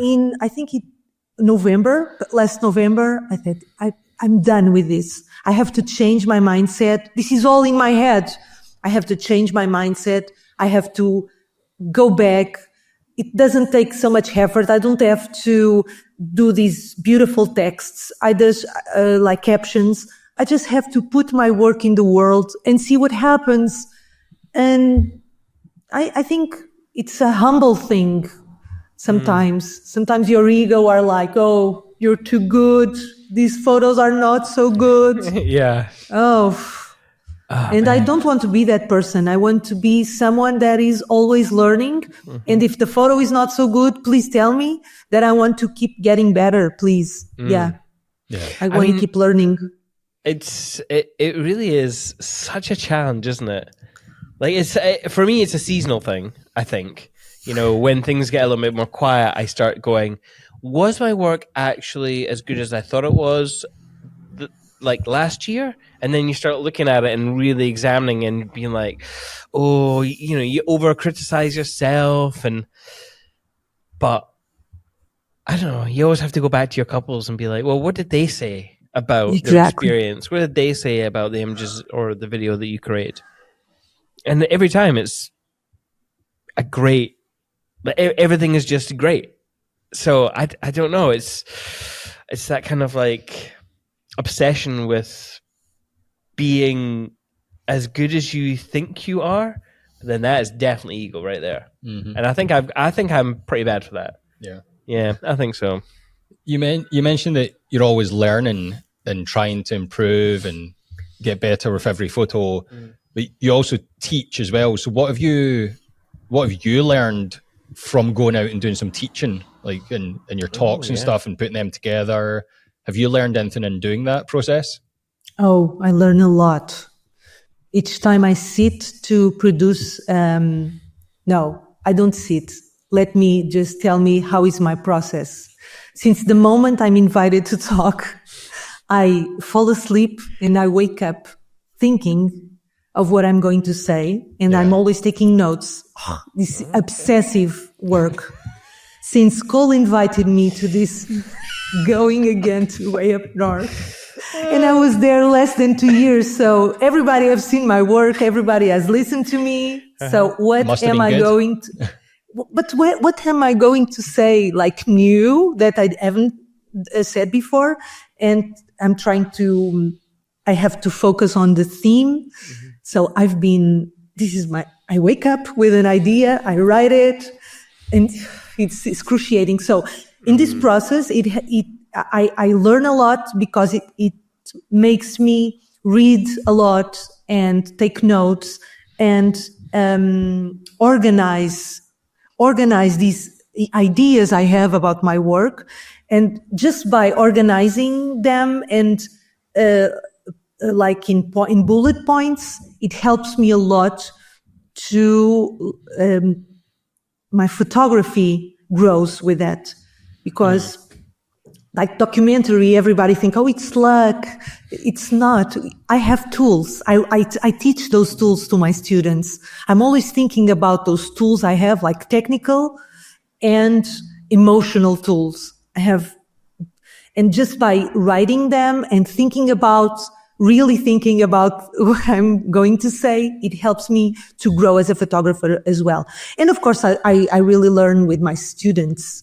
last November, I said, I'm done with this. I have to change my mindset. This is all in my head. I have to change my mindset. I have to go back. It doesn't take so much effort. I don't have to do these beautiful texts. I just like captions. I just have to put my work in the world and see what happens. And I think it's a humble thing. Sometimes your ego are like, oh, you're too good. These photos are not so good. And I don't want to be that person. I want to be someone that is always learning. Mm-hmm. And if the photo is not so good, please tell me that I want to keep getting better, please. Yeah. I want to keep learning. It really is such a challenge, isn't it? Like for me, it's a seasonal thing, I think. When things get a little bit more quiet, I start going, was my work actually as good as I thought it was last year? And then you start looking at it and really examining and being like, oh, you over criticize yourself. But I don't know, you always have to go back to your couples and be like, well, what did they say about their experience? What did they say about the images or the video that you create? And every time it's a great, everything is just great. So I don't know. It's that kind of obsession with being as good as you think you are, then that is definitely ego right there. Mm-hmm. And I think I'm pretty bad for that. Yeah, I think so. You mentioned that you're always learning and trying to improve and get better with every photo, but you also teach as well. So what have you learned from going out and doing some teaching, in your talks and stuff, and putting them together? Have you learned anything in doing that process? Oh, I learn a lot. Each time I sit to produce, no, I don't sit. Let me just tell me how is my process. Since the moment I'm invited to talk, I fall asleep and I wake up thinking of what I'm going to say. And I'm always taking notes. This obsessive work. Since Cole invited me to this going again to way up north. And I was there less than 2 years. So everybody has seen my work. Everybody has listened to me. So what am I going to... But what am I going to say, like new, that I haven't said before? And I'm trying to, I have to focus on the theme. So I wake up with an idea, I write it, and it's excruciating. So in this process, I learn a lot because it makes me read a lot and take notes and organize these ideas I have about my work. And just by organizing them and like in bullet points, it helps me a lot to my photography grows with that. Because like documentary, everybody think, oh, it's luck. It's not. I have tools. I teach those tools to my students. I'm always thinking about those tools I have, like technical and emotional tools. And just by writing them and really thinking about what I'm going to say, it helps me to grow as a photographer as well. And of course, I really learn with my students.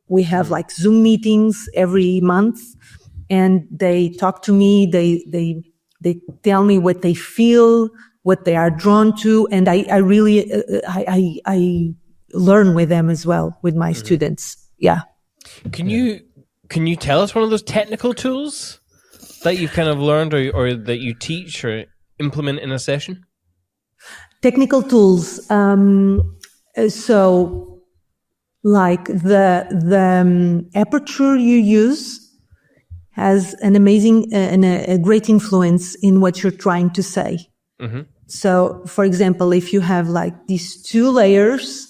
We have like Zoom meetings every month, and they talk to me. They tell me what they feel, what they are drawn to, and I really learn with them as well with my students. Yeah. Can you tell us one of those technical tools that you've kind of learned or that you teach or implement in a session? Technical tools. So. Like the aperture you use has an amazing and a great influence in what you're trying to say. So, for example, if you have like these 2 layers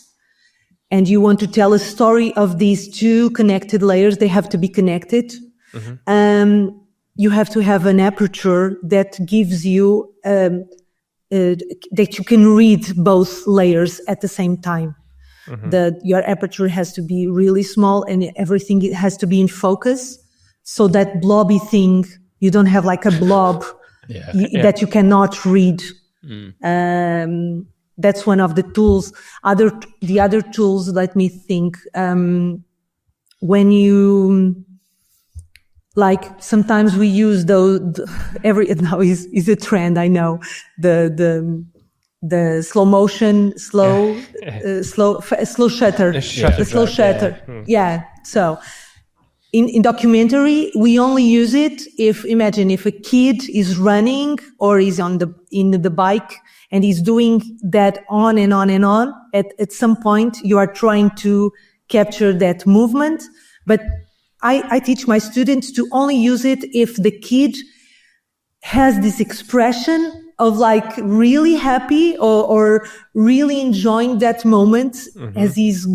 and you want to tell a story of these 2 connected layers, they have to be connected. You have to have an aperture that gives you that you can read both layers at the same time. Your aperture has to be really small and everything has to be in focus. So that blobby thing, you don't have like a blob that you cannot read. That's one of the tools. The other tools, let me think. When you, like, sometimes we use those, now is a trend, I know. The slow motion, slow shutter. The slow shutter. Yeah. So in documentary, we only use it if a kid is running or is in the bike and he's doing that on and on and on. At some point, you are trying to capture that movement. But I teach my students to only use it if the kid has this expression of like really happy or really enjoying that moment as he's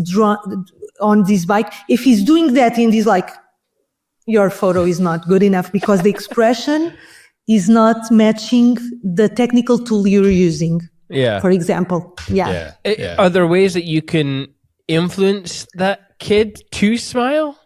on this bike. If he's doing that in this, like, your photo is not good enough because the expression is not matching the technical tool you're using. Yeah. For example. Yeah. Are there ways that you can influence that kid to smile?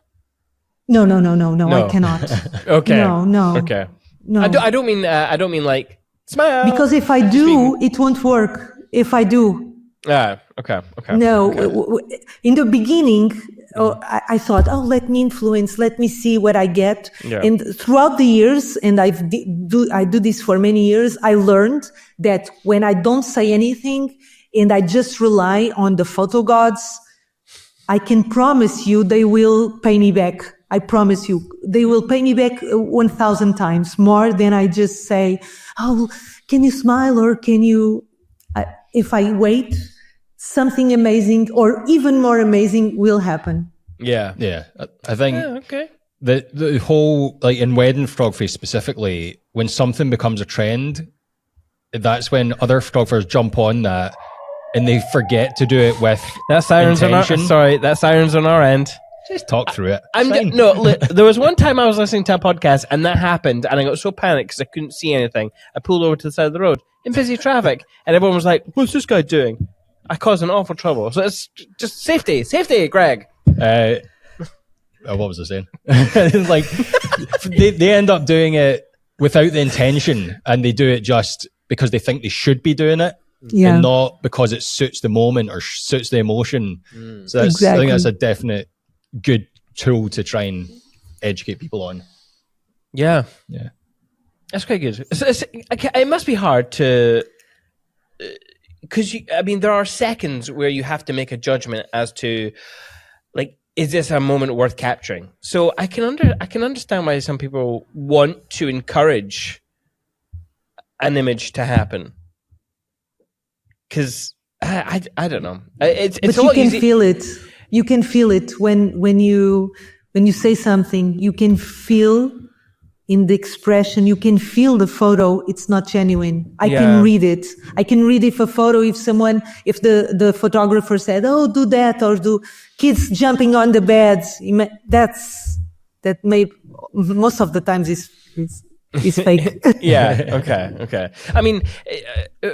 No, I cannot. Okay. No. Okay. No. I don't mean like smile. Because if I do, it won't work. If I do. Okay. No, okay. In the beginning, I thought, let me influence, let me see what I get. Yeah. And throughout the years, and I do this for many years, I learned that when I don't say anything and I just rely on the photo gods, I can promise you they will pay me back. I promise you, they will pay me back 1,000 times more than I just say, can you smile or can you, if I wait, something amazing or even more amazing will happen. Yeah. I think the whole, like in wedding photography specifically, when something becomes a trend, that's when other photographers jump on that and they forget to do it with that siren's intention. That siren's on our end. Just talk through it. There was one time I was listening to a podcast and that happened, and I got so panicked because I couldn't see anything. I pulled over to the side of the road in busy traffic, and everyone was like, "What's this guy doing?" I caused an awful trouble. So it's just safety, Greg. What was I saying? Like they end up doing it without the intention, and they do it just because they think they should be doing it, and not because it suits the moment or suits the emotion. So I think that's a definite good tool to try and educate people on. Yeah, that's quite good. It must be hard to, because there are seconds where you have to make a judgment as to, like, is this a moment worth capturing? So I can understand why some people want to encourage an image to happen, because I don't know. It's but a you lot can easy. feel it. You can feel it when you say something. You can feel in the expression. You can feel the photo. It's not genuine. I can read it. I can read if a photo. If the photographer said, "Oh, do that," or do kids jumping on the beds. That may most of the times is fake. Okay. I mean,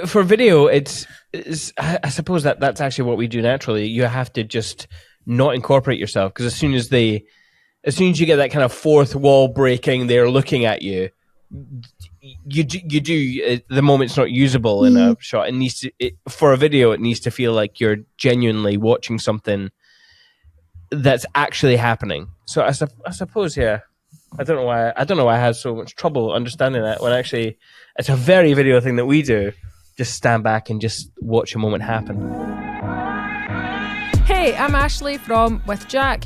for video, I suppose that's actually what we do naturally. You have to just not incorporate yourself, because as soon as you get that kind of fourth wall breaking, they're looking at you. You do the moment's not usable in a shot. It needs to for a video. It needs to feel like you're genuinely watching something that's actually happening. So I suppose, yeah. I don't know why I had so much trouble understanding that, when actually it's a very video thing that we do. Just stand back and just watch a moment happen. Hey, I'm Ashley from With Jack.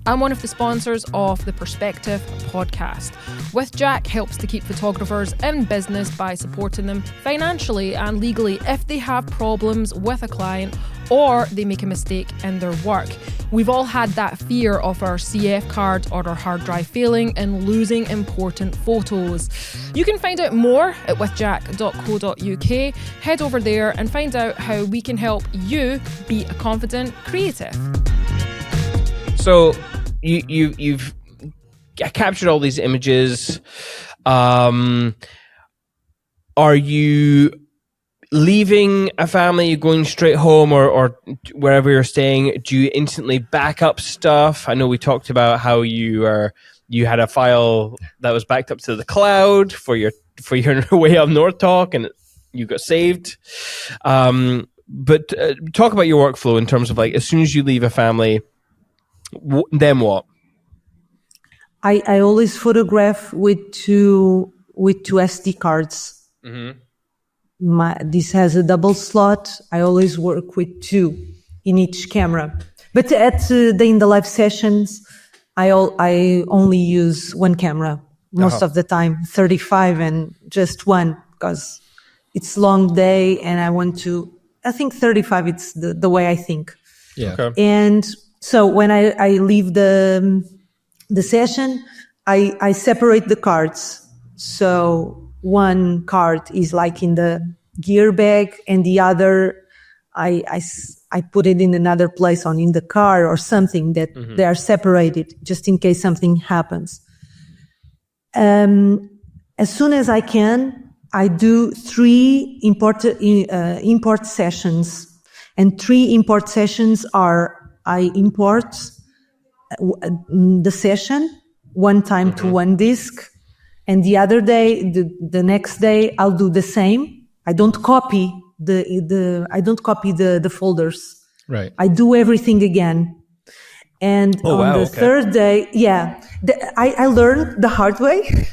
I'm one of the sponsors of the Perspective podcast. With Jack helps to keep photographers in business by supporting them financially and legally if they have problems with a client or they make a mistake in their work. We've all had that fear of our CF card or our hard drive failing and losing important photos. You can find out more at withjack.co.uk. Head over there and find out how we can help you be a confident creative. So you've captured all these images. Are you leaving a family, going straight home, or wherever you're staying? Do you instantly back up stuff? I know we talked about how you had a file that was backed up to the cloud for your way up North Talk, and you got saved. But talk about your workflow in terms of, like, as soon as you leave a family, then what? I always photograph with two SD cards. Mm-hmm. This has a double slot. I always work with two in each camera. But in the live sessions, I only use one camera most of the time, 35 and just one, because it's long day and I think 35, it's the way I think. Yeah. Okay. And so when I leave the session, I separate the cards. So one card is like in the gear bag, and the other I put it in another place, in the car or something, that they are separated just in case something happens. As soon as I can, I do 3 import sessions, and 3 import sessions are: I import the session one time to one disk, and the next day I'll do the same. I don't copy the folders. Right. I do everything again. And third day, I learned the hard way.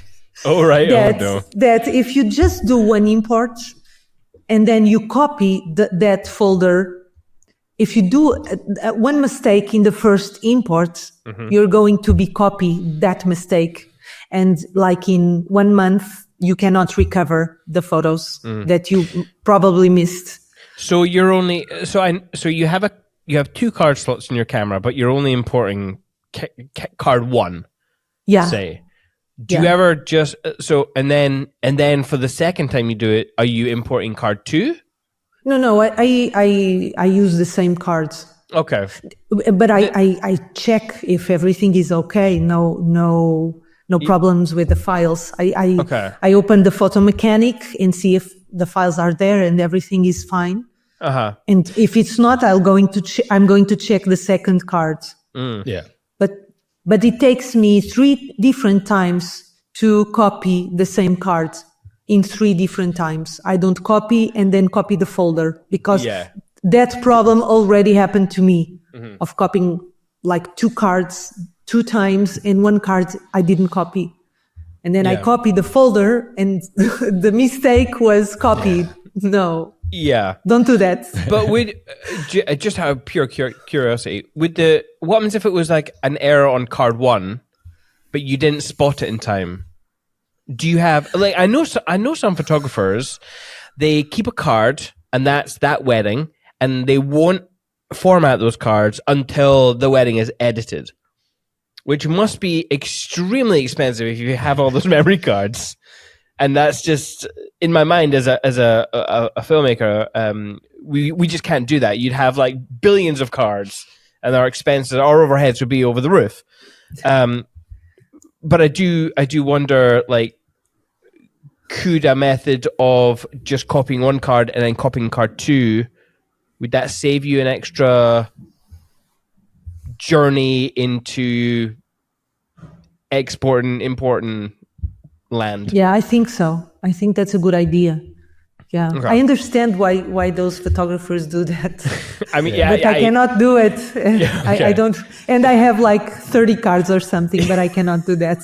Oh, right. That if you just do one import and then you copy that folder, if you do one mistake in the first import, you're going to be copy that mistake. And like in 1 month, you cannot recover the photos that you probably missed. So you have 2 card slots in your camera, but you're only importing card 1. Yeah. Say. Do you ever just and then for the second time you do it, are you importing card 2? No, I use the same cards. Okay. But I check if everything is okay. No problems with the files. I open the photo mechanic and see if the files are there and everything is fine. Uh-huh. And if it's not, I'm going to check the second card. Yeah. But it takes me 3 different times to copy the same card in 3 different times. I don't copy and then copy the folder because that problem already happened to me of copying like 2 cards 2 times and 1 card I didn't copy. And then I copied the folder and the mistake was copied. No. Yeah. Don't do that. But just out of pure curiosity, what happens if it was like an error on card 1, but you didn't spot it in time? Do you have, like, I know some photographers, they keep a card and that's that wedding, and they won't format those cards until the wedding is edited, which must be extremely expensive if you have all those memory cards. And that's just, in my mind, as a filmmaker, we just can't do that. You'd have like billions of cards, and our expenses, our overheads would be over the roof. But I do wonder, like, could a method of just copying 1 card and then copying card 2, would that save you an extra journey into exporting, importing land? Yeah, I think so. I think that's a good idea. Yeah, Okay. I understand why those photographers do that. I mean, But I cannot do it. okay. I don't, and I have like 30 cards or something, but I cannot do that.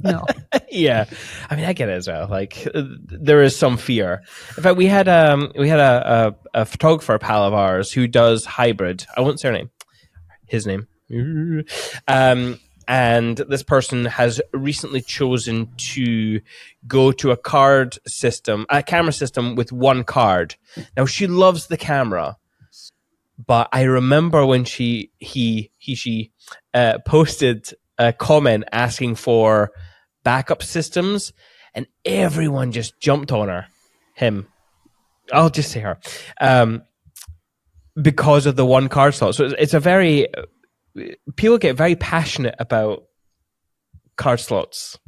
No. Yeah, I mean, I get it as well. Like, there is some fear. In fact, we had a photographer pal of ours who does hybrid. I won't say her name. His name. And this person has recently chosen to go to a camera system with 1 card. Now, she loves the camera, but I remember when she posted a comment asking for backup systems, and everyone just jumped on him. I'll just say her, because of the 1 card slot. So it's a very, people get very passionate about card slots.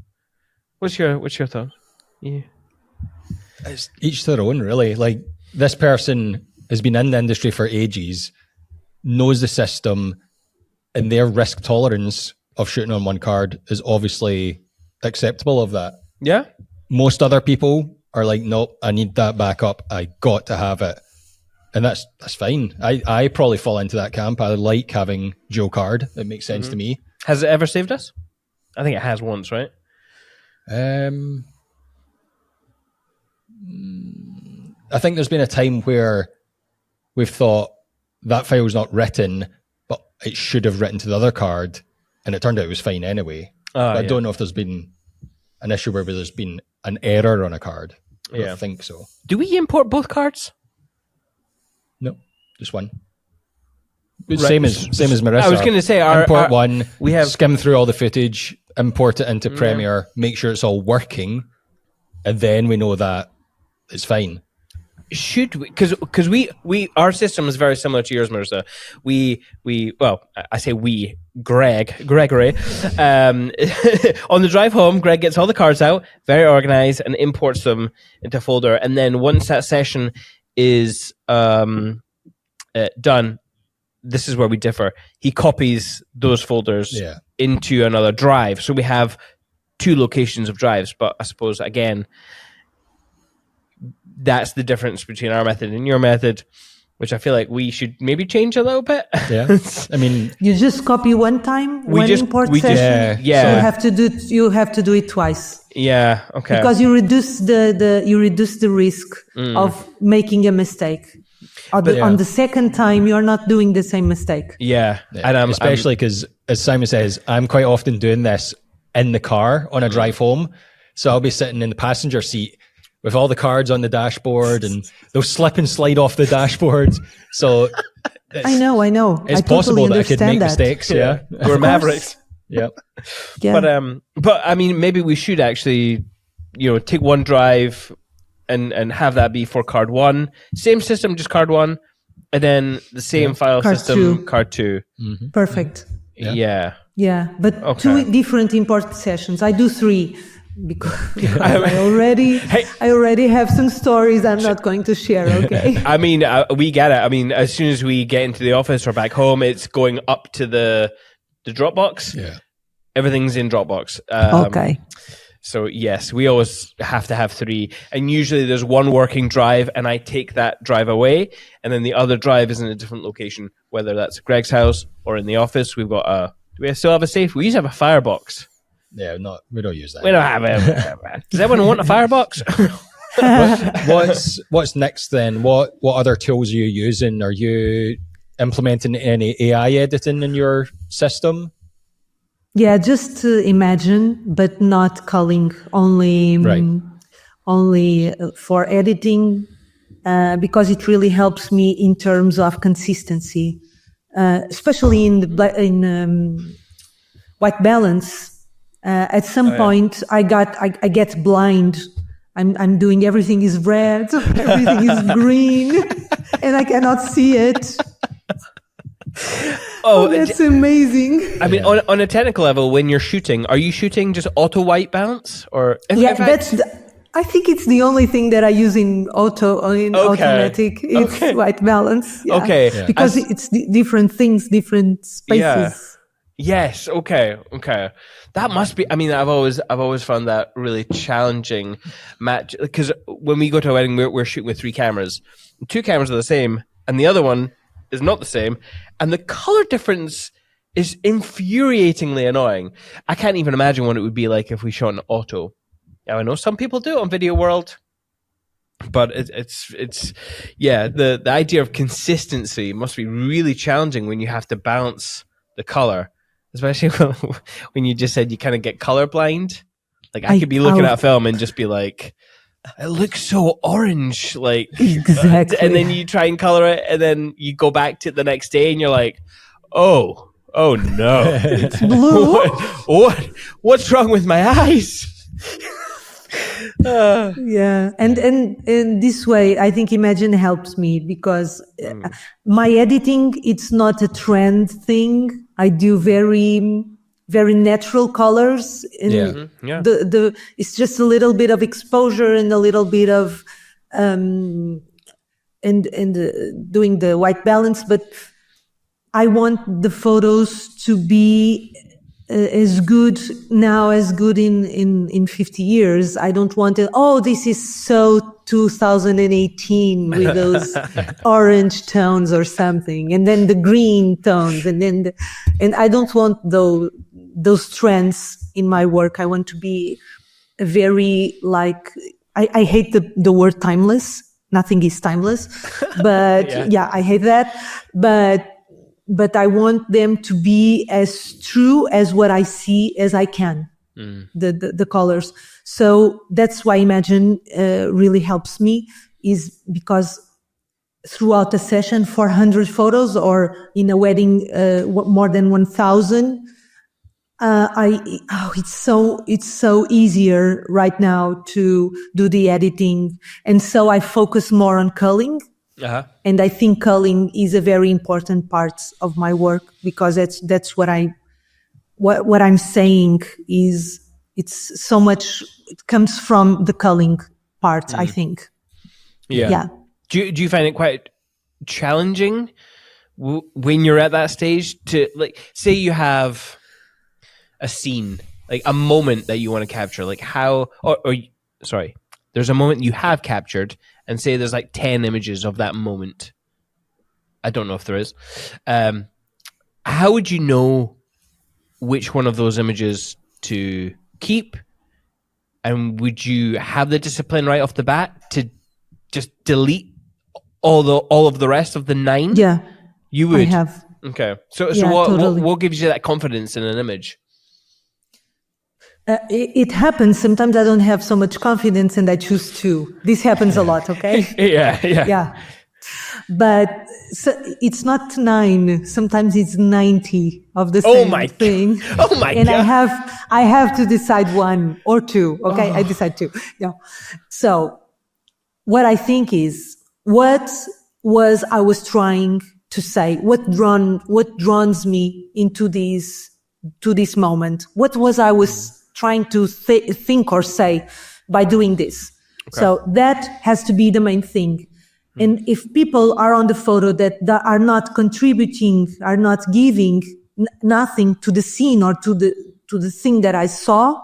What's your thought? Yeah. It's each their own, really. Like, this person has been in the industry for ages, knows the system, and their risk tolerance of shooting on 1 card is obviously acceptable of that. Yeah. Most other people are like, nope, I need that backup. I got to have it. And that's fine. I probably fall into that camp. I like having dual card. It makes sense to me. Has it ever saved us? I think it has once, right? I think there's been a time where we've thought that file's not written, but it should have written to the other card, and it turned out it was fine anyway. I don't know if there's been an issue where there's been an error on a card. I don't think so. Do we import both cards? No, just 1. Right. Same as Marisa. I was going to say, import 1. We have skim through all the footage, import it into Premiere, make sure it's all working, and then we know that it's fine. Should we? Because we our system is very similar to yours, Marisa. Well, I say we. Gregory. On the drive home, Greg gets all the cards out, very organized, and imports them into a folder. And then once that session is done, this is where we differ. He copies those folders into another drive. So we have 2 locations of drives. But I suppose, again, that's the difference between our method and your method, which I feel like we should maybe change a little bit. Yeah. I mean, you just copy 1 time, import session. Yeah. So you have to do it twice. Yeah. Okay. Because you reduce the risk of making a mistake. On the second time, you're not doing the same mistake. Yeah. And especially because, as Simon says, I'm quite often doing this in the car on a drive home. So I'll be sitting in the passenger seat with all the cards on the dashboard, and they'll slip and slide off the dashboard. So I know. It's possible that I could make mistakes. Yeah. We're mavericks. Yeah. But I mean, maybe we should actually, take 1 drive and have that be for card 1. Same system, just card 1. And then the same file Card system, two. card 2. Perfect. Yeah. Yeah, but Okay. 2 different import sessions. I do 3 because I Hey. already have some stories I'm not going to share. Okay. I mean, we get it. I mean, as soon as we get into the office or back home, it's going up to the Dropbox. Yeah. Everything's in Dropbox. Okay. So yes, we always have to have 3, and usually there's one working drive, and I take that drive away, and then the other drive is in a different location, whether that's Greg's house or in the office. We've got do we still have a safe? We used to have a firebox. Yeah, we don't use that. We don't have it. Does everyone want a firebox? What's next then? What other tools are you using? Are you implementing any AI editing in your system? Yeah, just Imagine, but not culling. Only for editing, because it really helps me in terms of consistency, especially in white balance. At some point, I get blind. I'm doing everything is red, everything is green, and I cannot see it. Oh, that's amazing. I mean, on a technical level, when you're shooting, are you shooting just auto white balance, or I think it's the only thing that I use in automatic. It's white balance. Yeah. Okay, because it's different things, different spaces. Yeah. Yes. Okay. That must be. I mean, I've always found that really challenging, Matt. Because when we go to a wedding, we're shooting with 3 cameras. 2 cameras are the same, and the other one is not the same, and the color difference is infuriatingly annoying. I can't even imagine what it would be like if we shot in auto. Now, I know some people do it on Video World, but it's the idea of consistency must be really challenging when you have to balance the color, especially when you just said you kind of get colorblind. Like I could be looking at a film and just be like, it looks so orange, like exactly. And then you try and color it, and then you go back to it the next day, and you're like, oh no, it's blue. What's wrong with my eyes? Yeah, and this way, I think Imagine helps me because my editing, it's not a trend thing. I do very, very natural colors. And it's just a little bit of exposure and a little bit of doing the white balance. But I want the photos to be as good now as good in 50 years. I don't want to, this is so 2018 with those orange tones or something, and then the green tones, and I don't want those trends in my work. I want to be very I hate the word timeless. Nothing is timeless, but I hate that. But I want them to be as true as what I see as I can, the colors. So that's why Imagine really helps me, is because throughout a session, 400 photos, or in a wedding, more than 1,000, it's so easier right now to do the editing. And so I focus more on culling. And I think culling is a very important part of my work, because that's what I'm saying is it's so much, it comes from the culling part, I think. Yeah. Do you find it quite challenging when you're at that stage to, like, say you have a scene, like a moment that you want to capture, like there's a moment you have captured, and say there's like 10 images of that moment. I don't know if there is. How would you know which one of those images to keep? And would you have the discipline right off the bat to just delete all of the rest of the 9? Yeah, you would. I have. Okay. So totally. what gives you that confidence in an image? It happens. Sometimes I don't have so much confidence and I choose 2. This happens a lot, okay? Yeah. But it's not 9. Sometimes it's 90 of the same thing. Oh my and God. I have to decide 1 or 2. Okay, I decide 2. Yeah. So what I think is, what was I was trying to say? What draws me into this moment? What was I was trying to think or say by doing this? Okay. So that has to be the main thing. And if people are on the photo that are not contributing, are not giving nothing to the scene or to the thing that I saw,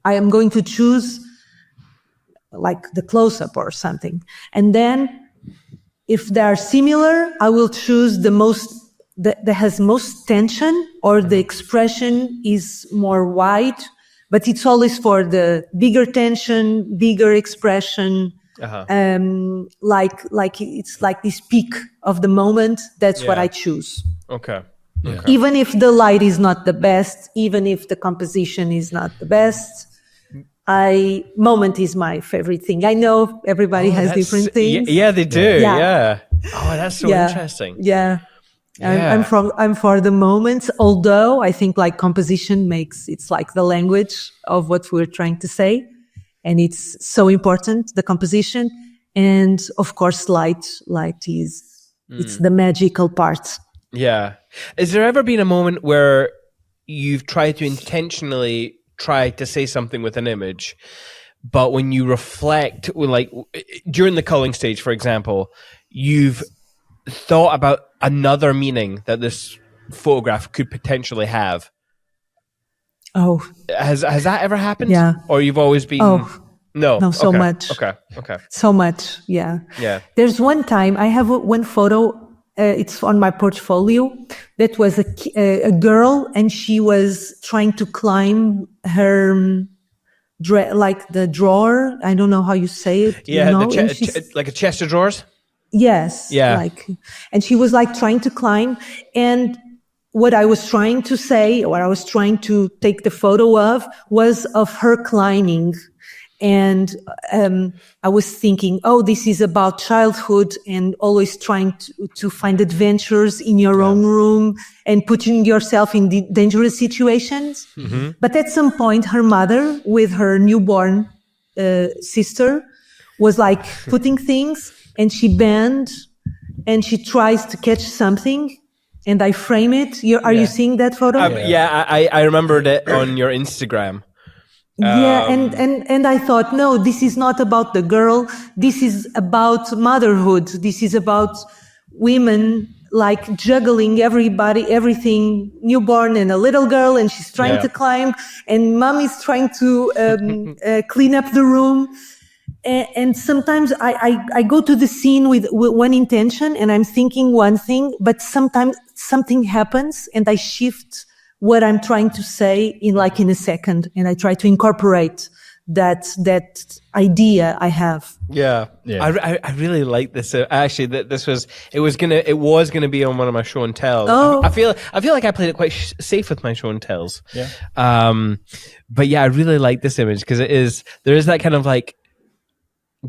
I am going to choose like the close-up or something. And then if they are similar, I will choose the most that has most tension, or the expression is more wide, but it's always for the bigger tension, bigger expression. Like it's like this peak of the moment. That's what I choose. Okay. Even if the light is not the best, even if the composition is not the best, moment is my favorite thing. I know everybody has different things. Yeah, they do. Yeah. Oh, that's so interesting. Yeah. I'm for the moments, although I think like composition it's like the language of what we're trying to say. And it's so important, the composition. And of course, light it's the magical part. Yeah. Has there ever been a moment where you've tried to intentionally try to say something with an image, but when you reflect, like during the culling stage, for example, you've thought about another meaning that this photograph could potentially have? Oh, has that ever happened? Yeah. Or you've always been? No, so much. Okay. So much. Yeah. Yeah. There's one time I have one photo. It's on my portfolio. That was a girl, and she was trying to climb her like the drawer. I don't know how you say it. Yeah, you know? Like a chest of drawers. Yes. Yeah. And she was like trying to climb, and what I was trying to say, or I was trying to take the photo was of her climbing. And I was thinking, this is about childhood and always trying to find adventures in your own room and putting yourself in dangerous situations. Mm-hmm. But at some point, her mother, with her newborn sister, was like putting things, and she bent and she tries to catch something. And I frame it. Are you seeing that photo? I remembered it on your Instagram. And I thought, no, this is not about the girl. This is about motherhood. This is about women like juggling everything, newborn and a little girl, and she's trying to climb, and mom is trying to clean up the room. And sometimes I go to the scene with one intention, and I'm thinking one thing, but sometimes something happens, and I shift what I'm trying to say in a second, and I try to incorporate that idea I have. Yeah. I really like this. Actually, it was gonna be on one of my show and tells. Oh. I feel like I played it quite safe with my show and tells. Yeah. But yeah, I really like this image because there is that kind of like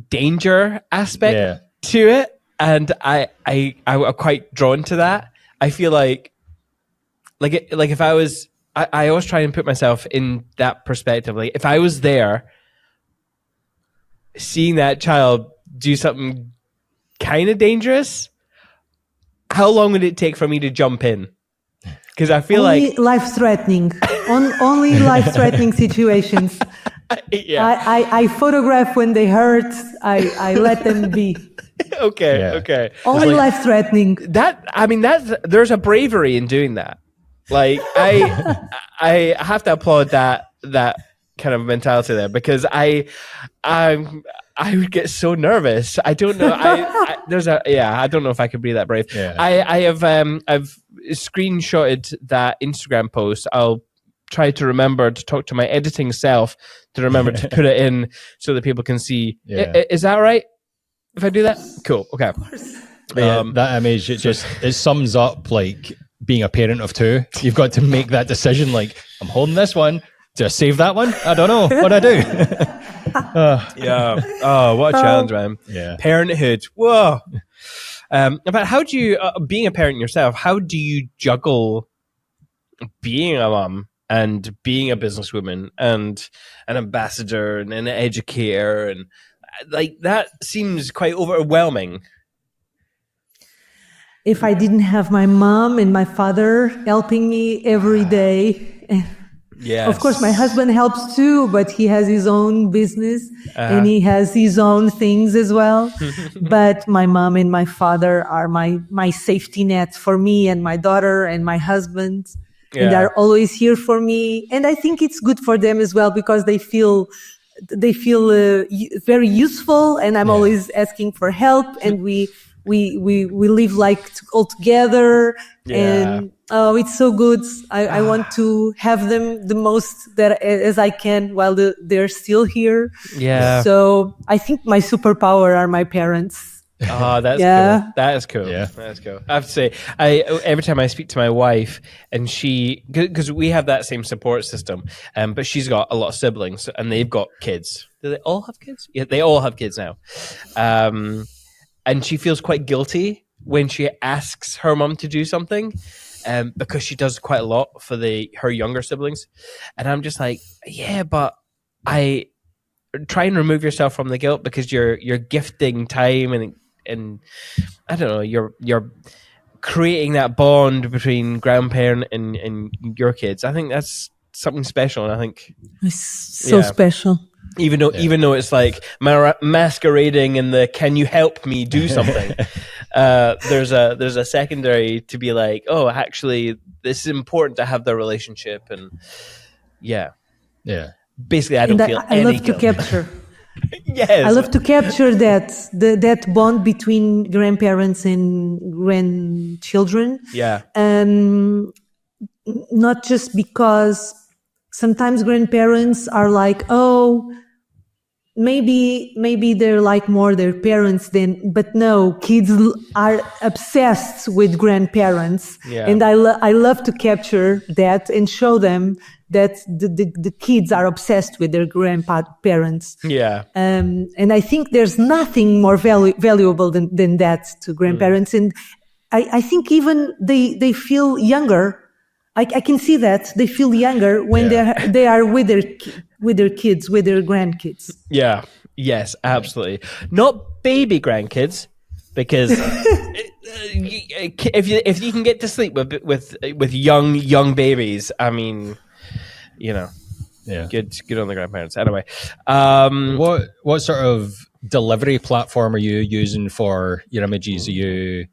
danger aspect to it, and I'm quite drawn to that. I feel like if I was, I always try and put myself in that perspective. Like if I was there, seeing that child do something kind of dangerous, how long would it take for me to jump in? Because I feel only life-threatening, only life-threatening situations. I photograph when they hurt. I let them be. Okay. Only life-threatening. There's a bravery in doing that. Like I have to applaud that kind of mentality there, because I would get so nervous. I don't know. I don't know if I could be that brave. Yeah. I've screenshotted that Instagram post. I'll try to remember to talk to my editing self to remember to put it in so that people can see. Yeah. Is that right? If I do that? Cool. Okay. That image, it sums up like being a parent of two. You've got to make that decision. Like, I'm holding this one. Do I save that one? I don't know. What do I do? Yeah. Oh, what a challenge, man. Yeah. Parenthood. Whoa. But how do you, being a parent yourself, how do you juggle being a mom and being a businesswoman and an ambassador and an educator, and like that seems quite overwhelming? if I didn't have my mom and my father helping me every day. Yes. Of course, my husband helps too, but he has his own business and he has his own things as well. But my mom and my father are my safety net for me and my daughter and my husband. Yeah. And they're always here for me. And I think it's good for them as well because they feel very useful, and I'm always asking for help, and we live like all together. And it's so good. I want to have them the most that as I can while they're still here. Yeah. So I think my superpower are my parents. Oh, that's cool. That is cool. Yeah. That's cool. I have to say, every time I speak to my wife, and because we have that same support system, but she's got a lot of siblings, and they've got kids. Do they all have kids? Yeah, they all have kids now. And she feels quite guilty when she asks her mum to do something, because she does quite a lot for her younger siblings. And I'm just like, yeah, but I try and remove yourself from the guilt, because you're gifting time and I don't know, you're creating that bond between grandparent and your kids. I think that's something special, and I think It's so special. even though it's like masquerading in the "can you help me do something," there's a secondary to be like, oh, actually, this is important to have the relationship, and basically, I don't feel I any love guilt. to capture. Yes, I love to capture that bond between grandparents and grandchildren. Yeah. Not just because sometimes grandparents are like, oh, maybe they're like more their parents but no, kids are obsessed with grandparents. Yeah. And I love to capture that and show them that the kids are obsessed with their grandparents. Yeah. And I think there's nothing more valuable than that to grandparents. And I think even they feel younger. I can see that they feel younger when they are with their kids, with their grandkids. Yeah. Yes, absolutely. Not baby grandkids, because if you can get to sleep with young babies, I mean, you know, good on the grandparents. Anyway, what sort of delivery platform are you using for your images? Are you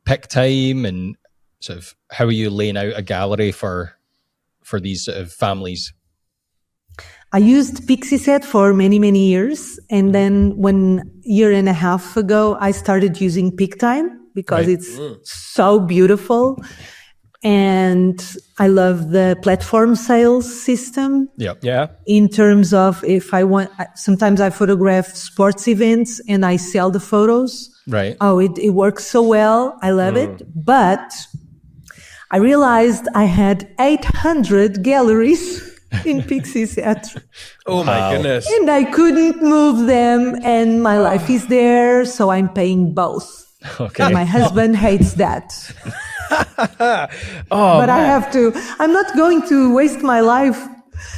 PicTime, and sort of how are you laying out a gallery for these sort of families? I used Pixieset for many years, and then 1.5 years ago, I started using PicTime because it's so beautiful. And I love the platform sales system. Yeah. In terms of sometimes I photograph sports events and I sell the photos. Right. Oh, it works so well. I love it. But I realized I had 800 galleries in Pixieset. Oh my goodness. And I couldn't move them, and my life is there, so I'm paying both. Okay. My husband hates that. But I have to. I'm not going to waste my life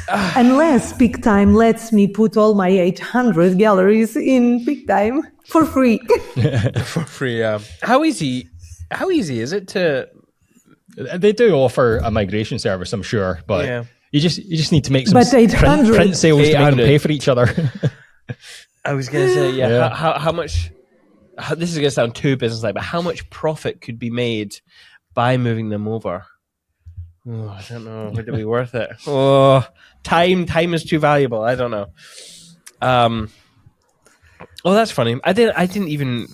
unless PicTime lets me put all my 800 galleries in PicTime for free. For free, yeah. How easy is it to... They do offer a migration service, I'm sure, but you just need to make some But 800 print sales to make them pay for each other. I was going to say, how much... this is going to sound too business-like, but how much profit could be made by moving them over? Oh, I don't know. Would it be worth it? Oh, time is too valuable. I don't know. Oh, that's funny. I didn't even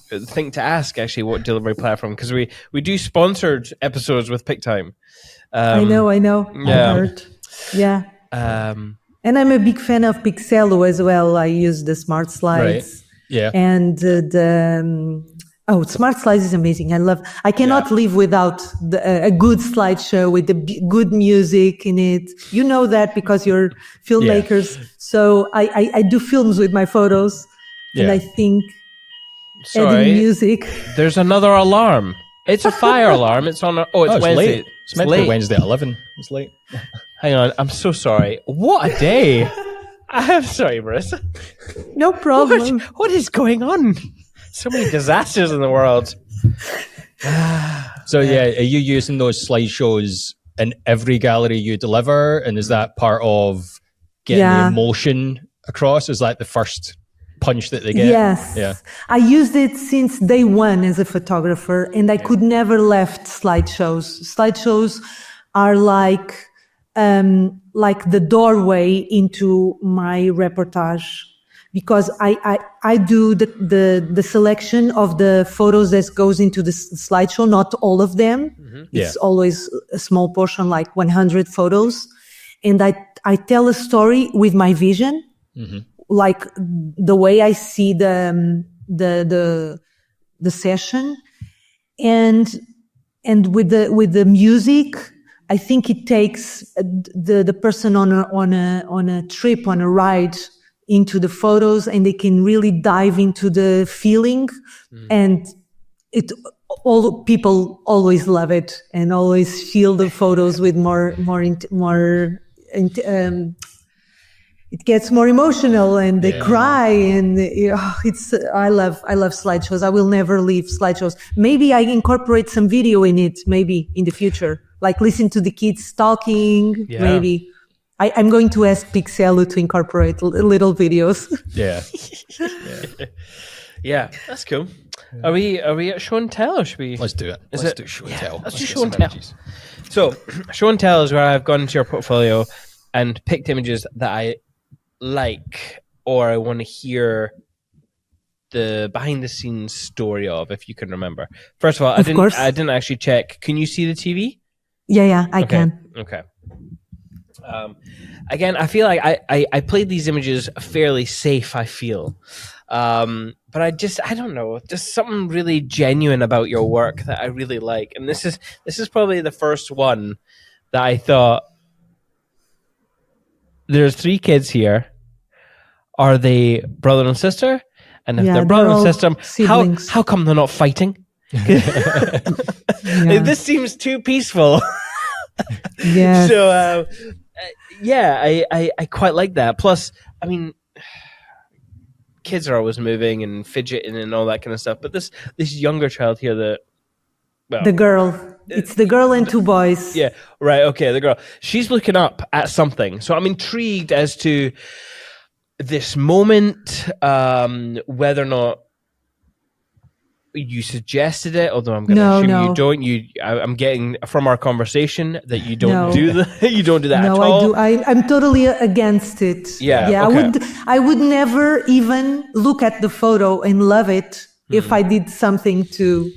think to ask actually what delivery platform, because we do sponsored episodes with PicTime. I know. Yeah. I heard. Yeah. And I'm a big fan of Pixelo as well. I use the Smart Slides. Right. Yeah. And Smart Slides is amazing. I cannot live without a good slideshow with good music in it. You know that because you're filmmakers. Yeah. So I do films with my photos, and I think adding music. There's another alarm. It's a fire alarm. It's on. It's Wednesday. Late. It's meant to be Wednesday at 11. It's late. Hang on. I'm so sorry. What a day. I'm sorry, Marissa. No problem. What is going on? So many disasters in the world. So yeah, are you using those slideshows in every gallery you deliver? And is that part of getting the emotion across? Is that the first punch that they get? Yes. Yeah. I used it since day one as a photographer, and I could never left slideshows. Slideshows are like the doorway into my reportage, because I do the selection of the photos that goes into the slideshow, not all of them. Mm-hmm. It's always a small portion, like 100 photos. And I tell a story with my vision, like the way I see the session, and with the music, I think it takes the person on a trip, on a ride into the photos, and they can really dive into the feeling. And all people always love it and always feel the photos with more it gets more emotional, and they cry, and I love slideshows. I will never leave slideshows. Maybe I incorporate some video in it, maybe in the future, like listen to the kids talking. Maybe I'm going to ask Pixelo to incorporate little videos. Yeah, that's cool. Are we at show and tell, or should we? Let's do it. Let's do show and tell. Let's do show and tell. So, show and tell is where I've gone into your portfolio and picked images that I like, or I want to hear the behind the scenes story of, if you can remember. First of all, I didn't actually check. Can you see the TV? Yeah, I can. Okay. Again, I feel like I played these images fairly safe, I feel. But I don't know, just something really genuine about your work that I really like. And this is probably the first one that I thought, there's 3 kids here. Are they brother and sister? And if they're brother and sister, how come they're not fighting? This seems too peaceful. Yeah. So, I quite like that. Plus, I mean, kids are always moving and fidgeting and all that kind of stuff. But this younger child here, the girl. It's the girl and 2 boys. Yeah, right. Okay, the girl. She's looking up at something. So I'm intrigued as to this moment, whether or not you suggested it, although I'm going to assume you don't. I'm getting from our conversation that you don't do that. You don't do that at all. No, I do. I'm totally against it. Yeah. Okay. I would never even look at the photo and love it if I did something to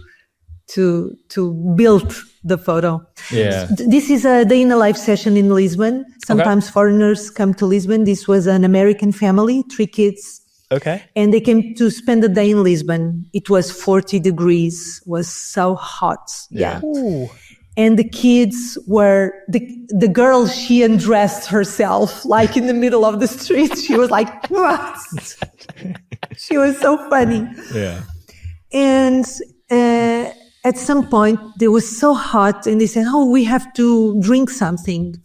build the photo. Yeah. This is a day in a life session in Lisbon. Sometimes foreigners come to Lisbon. This was an American family, 3 kids. Okay. And they came to spend the day in Lisbon. It was 40 degrees, was so hot. Yeah. Ooh. And the kids were, the girl, she undressed herself, like in the middle of the street. She was like, what? She was so funny. Yeah. And at some point, they was so hot, and they said, oh, we have to drink something.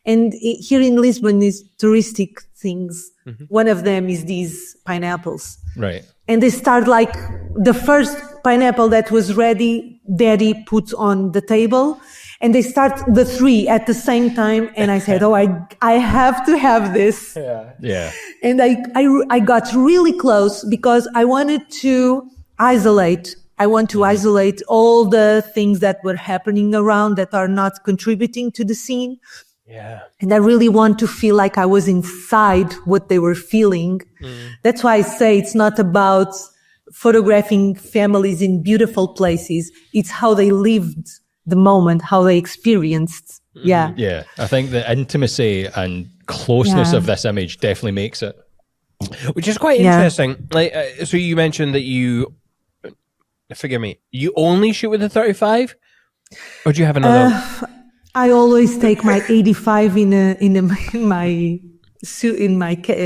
And here in Lisbon is touristic things. Mm-hmm. One of them is these pineapples. Right. And they start like the first pineapple that was ready, Daddy put on the table, and they start the 3 at the same time. And I said, oh, I have to have this. Yeah. And I got really close because I wanted to isolate. I want to isolate all the things that were happening around that are not contributing to the scene. Yeah. And I really want to feel like I was inside what they were feeling. That's why I say it's not about photographing families in beautiful places. It's how they lived the moment, how they experienced. Yeah. Yeah. I think the intimacy and closeness of this image definitely makes it. Which is quite interesting. Like, so you mentioned that you, forgive me, you only shoot with a 35, or do you have another? I always take my 85 in my Okay.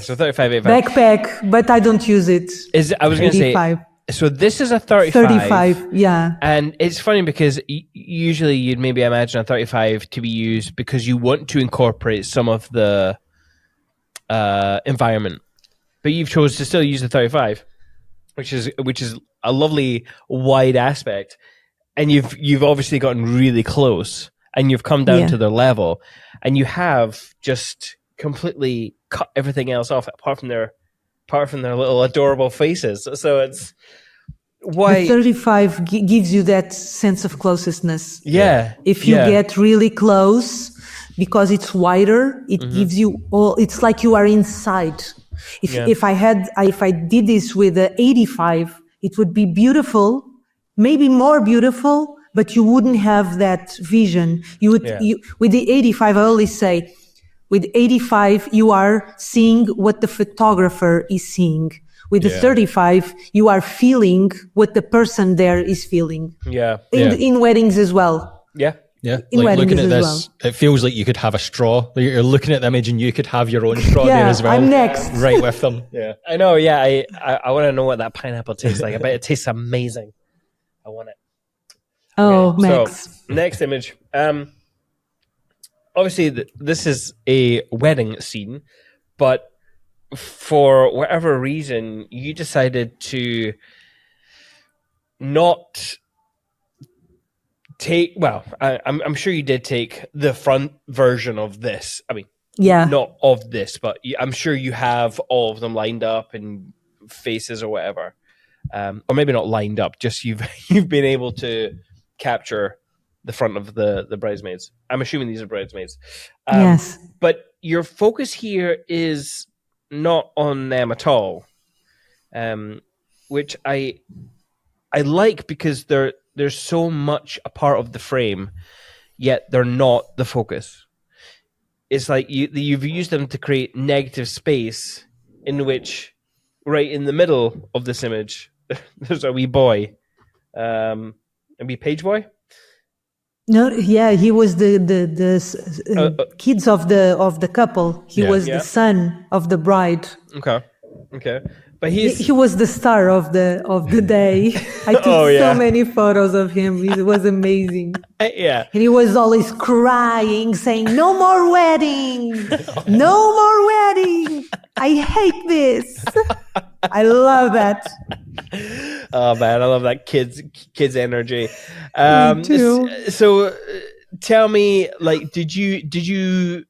So 35, 85 backpack, but I don't use it. I was going to say. So this is a 35. 35, yeah. And it's funny because usually you'd maybe imagine a 35 to be used because you want to incorporate some of the environment, but you've chosen to still use the 35. which is a lovely wide aspect. And you've obviously gotten really close, and you've come down to their level, and you have just completely cut everything else off apart from their little adorable faces. So it's why the 35 gives you that sense of closeness. Yeah. If you get really close, because it's wider, it gives you all. It's like you are inside. If I did this with the 85, it would be beautiful. Maybe more beautiful, but you wouldn't have that vision. You would, with the 85, I always say, with 85, you are seeing what the photographer is seeing. With the 35, you are feeling what the person there is feeling. In weddings as well. Yeah. In like weddings looking at as this, it feels like you could have a straw. Like you're looking at the image and you could have your own straw there as well. I'm next. Right with them. Yeah. I know. Yeah. I want to know what that pineapple tastes like. I bet it tastes amazing. I want it. Oh, okay, Max. So, next image. Obviously, this is a wedding scene, but for whatever reason, you decided to not take. Well, I'm sure you did take the front version of this. I mean, not of this, but I'm sure you have all of them lined up and faces or whatever. Or maybe not lined up, just you've been able to capture the front of the bridesmaids. I'm assuming these are bridesmaids. Yes. But your focus here is not on them at all, which I like, because they're so much a part of the frame, yet they're not the focus. It's like you've used them to create negative space in which, right in the middle of this image, there's a wee boy, a wee page boy. No, he was the kids of the couple. He was the son of the bride. Okay, but he was the star of the day. I took so many photos of him. It was amazing. And he was always crying, saying, "No more wedding, no more wedding. I hate this." I love that. Oh man, I love that kids energy. Me too. So tell me, like, did you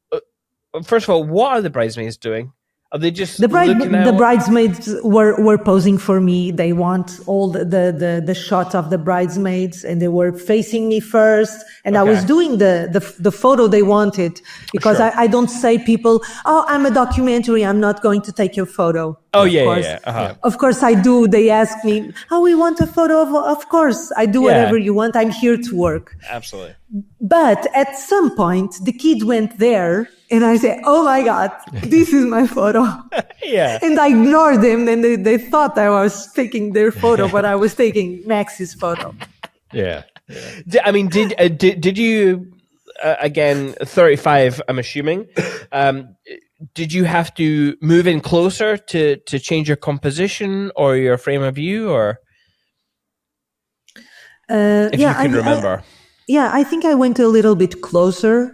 first of all, what are the bridesmaids doing? Are they just the bridesmaids were posing for me? They want all the shots of the bridesmaids, and they were facing me first, and I was doing the photo they wanted, because I don't say people, "Oh, I'm a documentary, I'm not going to take your photo." Of course I do. They ask me, "Oh, we want a photo of course I do whatever you want. I'm here to work." Absolutely. But at some point, the kid went there, and I said, "Oh my God, this is my photo." And I ignored them, and they thought I was taking their photo, but I was taking Max's photo. I mean, did you, again, 35, I'm assuming, did you have to move in closer to change your composition or your frame of view, or if you can remember? I think I went a little bit closer,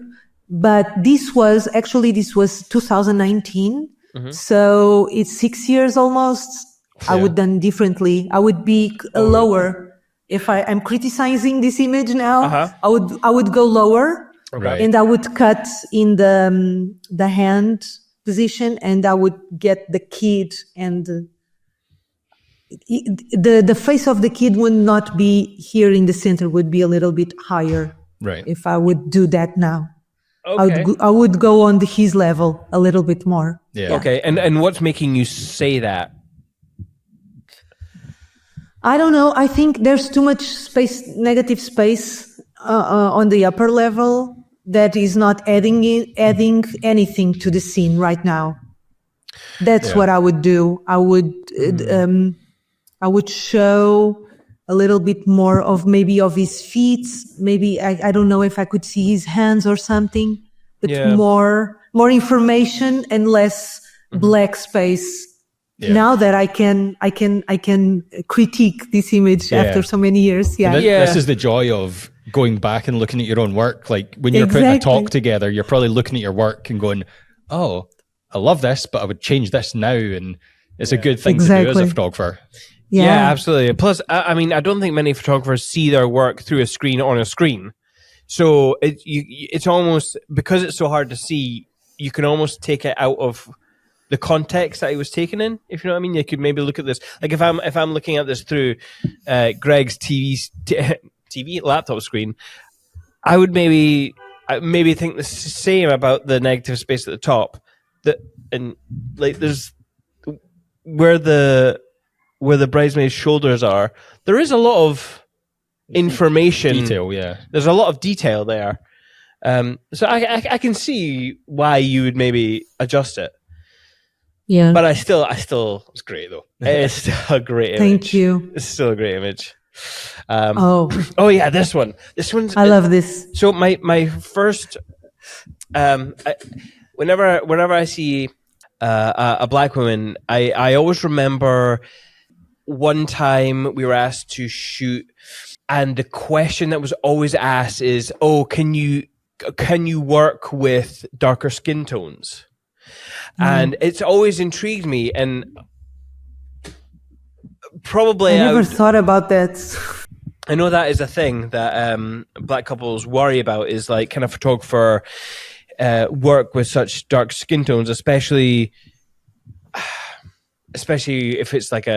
but this was 2019. So it's 6 years almost. I would done differently. I would be lower. If I'm criticizing this image now, I would go lower, and I would cut in the hand position, and I would get the kid, and the face of the kid would not be here in the center, would be a little bit higher. Right. If I would do that now. Okay. I would go on his level a little bit more. Yeah. Okay. And what's making you say that? I don't know. I think there's too much space, negative space on the upper level that is not adding anything to the scene right now. That's what I would do. I would show a little bit more of maybe of his feet. Maybe I don't know if I could see his hands or something, but more information and less black space. Now that I can critique this image after so many years. This is the joy of going back and looking at your own work. Like when you're putting a talk together, you're probably looking at your work and going, "Oh, I love this, but I would change this now." And it's a good thing to do as a photographer. Yeah, absolutely. Plus, I mean, I don't think many photographers see their work through a screen on a screen. So it's almost, because it's so hard to see, you can almost take it out of the context that it was taken in. If you know what I mean, you could maybe look at this. Like if I'm looking at this through Greg's TV laptop screen, I would maybe think the same about the negative space at the top. And like there's where the bridesmaid's shoulders are. There is a lot of information, detail. Yeah, there's a lot of detail there. So I can see why you would maybe adjust it. Yeah. But I still, it's great though. It's still a great image. Thank you. It's still a great image. Oh yeah, this one's. I love this. So my first, whenever I see a black woman, I always remember one time we were asked to shoot, and the question that was always asked is, "Oh, can you work with darker skin tones?" And it's always intrigued me, and probably I never thought about that. I know that is a thing that black couples worry about, is like, can a photographer work with such dark skin tones, especially if it's like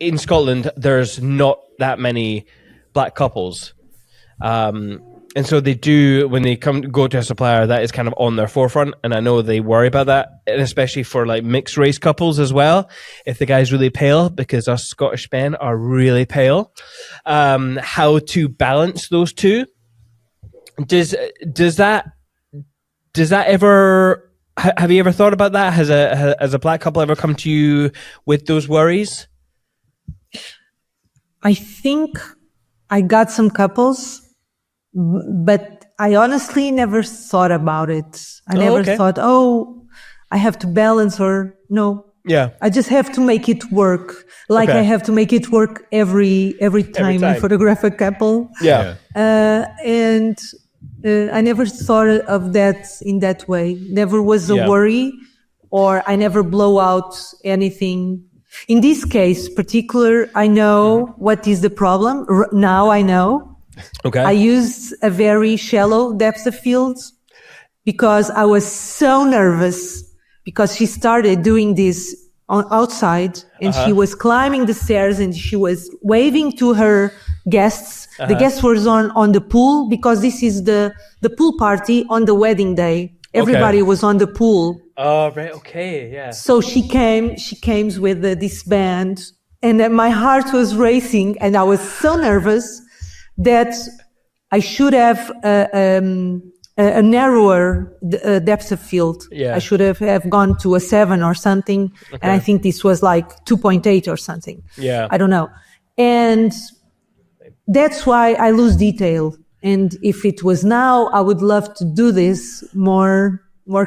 in Scotland, there's not that many black couples. And so they do, when they go to a supplier, that is kind of on their forefront. And I know they worry about that, and especially for like mixed race couples as well. If the guy's really pale, because us Scottish men are really pale, how to balance those two. Does that ever, have you ever thought about that? Has a black couple ever come to you with those worries? I think I got some couples, but I honestly never thought about it. I never thought, I have to balance, or no. Yeah. I just have to make it work. Like I have to make it work every time I photograph a couple. Yeah. And I never thought of that in that way. Never was a worry, or I never blow out anything. In this case particular, I know what is the problem. Now I know. Okay. I used a very shallow depth of field because I was so nervous, because she started doing this outside, and she was climbing the stairs, and she was waving to her guests. The guests were on the pool, because this is the pool party on the wedding day. Everybody was on the pool. Oh, right. Okay. Yeah. So she came with this band, and then my heart was racing, and I was so nervous that I should have a narrower depth of field. Yeah. I should have gone to a 7 or something. Okay. And I think this was like 2.8 or something. Yeah. I don't know. And that's why I lose detail. And if it was now, I would love to do this more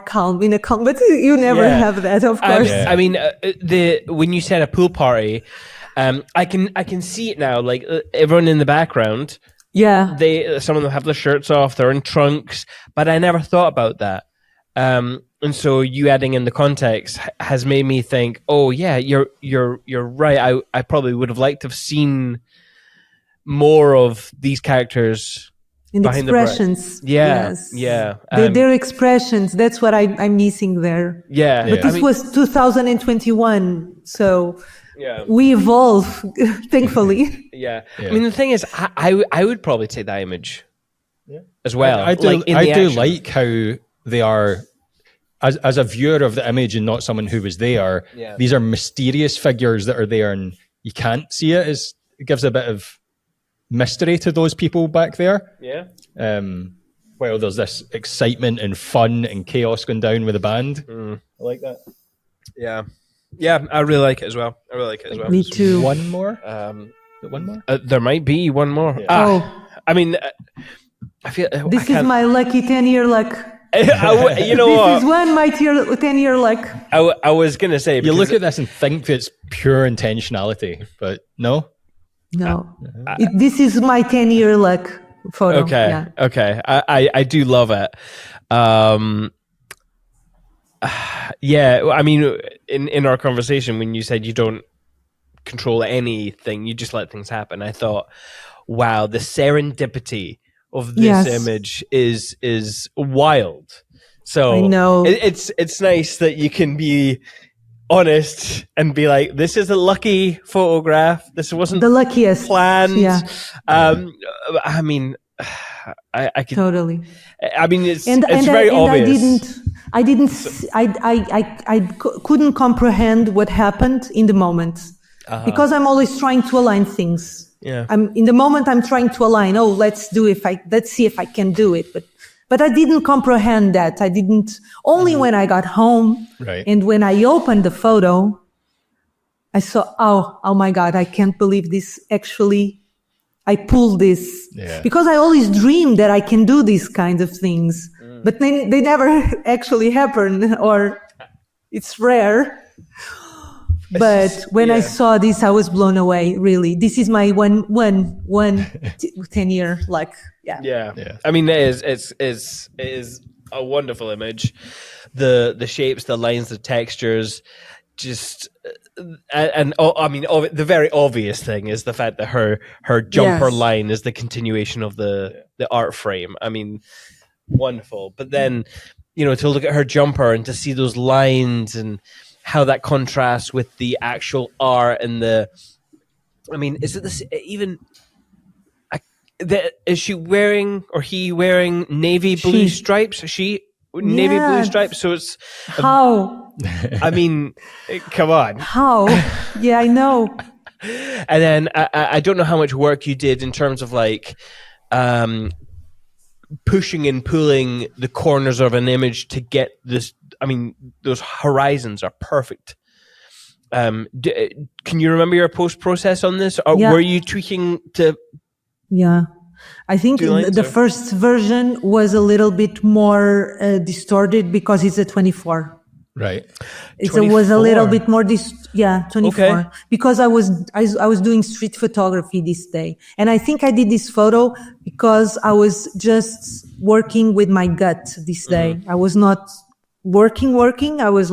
calm, in a calm, but you never have that, of course. I mean, when you said a pool party, I can see it now. Like everyone in the background, some of them have their shirts off, they're in trunks, but I never thought about that. And so you adding in the context has made me think, oh yeah, you're right. I probably would have liked to have seen more of these characters in behind expressions. Their expressions. That's what I'm missing there. But this was 2021, so we evolve, thankfully. I mean, the thing is, I would probably take that image as well. I do like how they are, as a viewer of the image and not someone who was there, these are mysterious figures that are there, and you can't see it. It gives a bit of mystery to those people back there. Well, there's this excitement and fun and chaos going down with the band. I like that. I really like it as well. Me too. One more? One more? There might be one more. I mean, I feel this is my lucky 10-year luck. You know what? This is my 10-year luck. I was gonna say, you look at this and think that it's pure intentionality, but no. This is my 10-year luck photo. Okay. I do love it. I mean, in our conversation, when you said you don't control anything. You just let things happen. I thought, wow, the serendipity of this image is wild. So I know. It's nice that you can be honest and be like, this is a lucky photograph. This wasn't the luckiest planned. Yeah. I mean, I can Totally. I mean, it's very obvious. I couldn't comprehend what happened in the moment because I'm always trying to align things. Yeah. In the moment I'm trying to align. Oh, let's see if I can do it. But I didn't comprehend that. I didn't, only when I got home and when I opened the photo, I saw, oh my God, I can't believe this. Actually, I pulled this because I always dream that I can do these kinds of things, but they never actually happen, or it's rare. But when I saw this, I was blown away. Really, this is my 10 year Yeah. I mean, it is a wonderful image. The shapes, the lines, the textures, just the very obvious thing is the fact that her jumper line is the continuation of the art frame. I mean, wonderful. But then, to look at her jumper and to see those lines and how that contrasts with the actual art and is it this even? Is she wearing or he wearing navy blue stripes? Navy blue stripes. So it's how? I mean, come on. How? Yeah, I know. And then I don't know how much work you did in terms of pushing and pulling the corners of an image to get this. I mean, those horizons are perfect. Can you remember your post process on this, or were you tweaking to? Yeah, I think the first version was a little bit more distorted because it's a 24. Right. It was a little bit more 24. Okay. Because I was doing street photography this day, and I think I did this photo because I was just working with my gut this day. I was not working. I was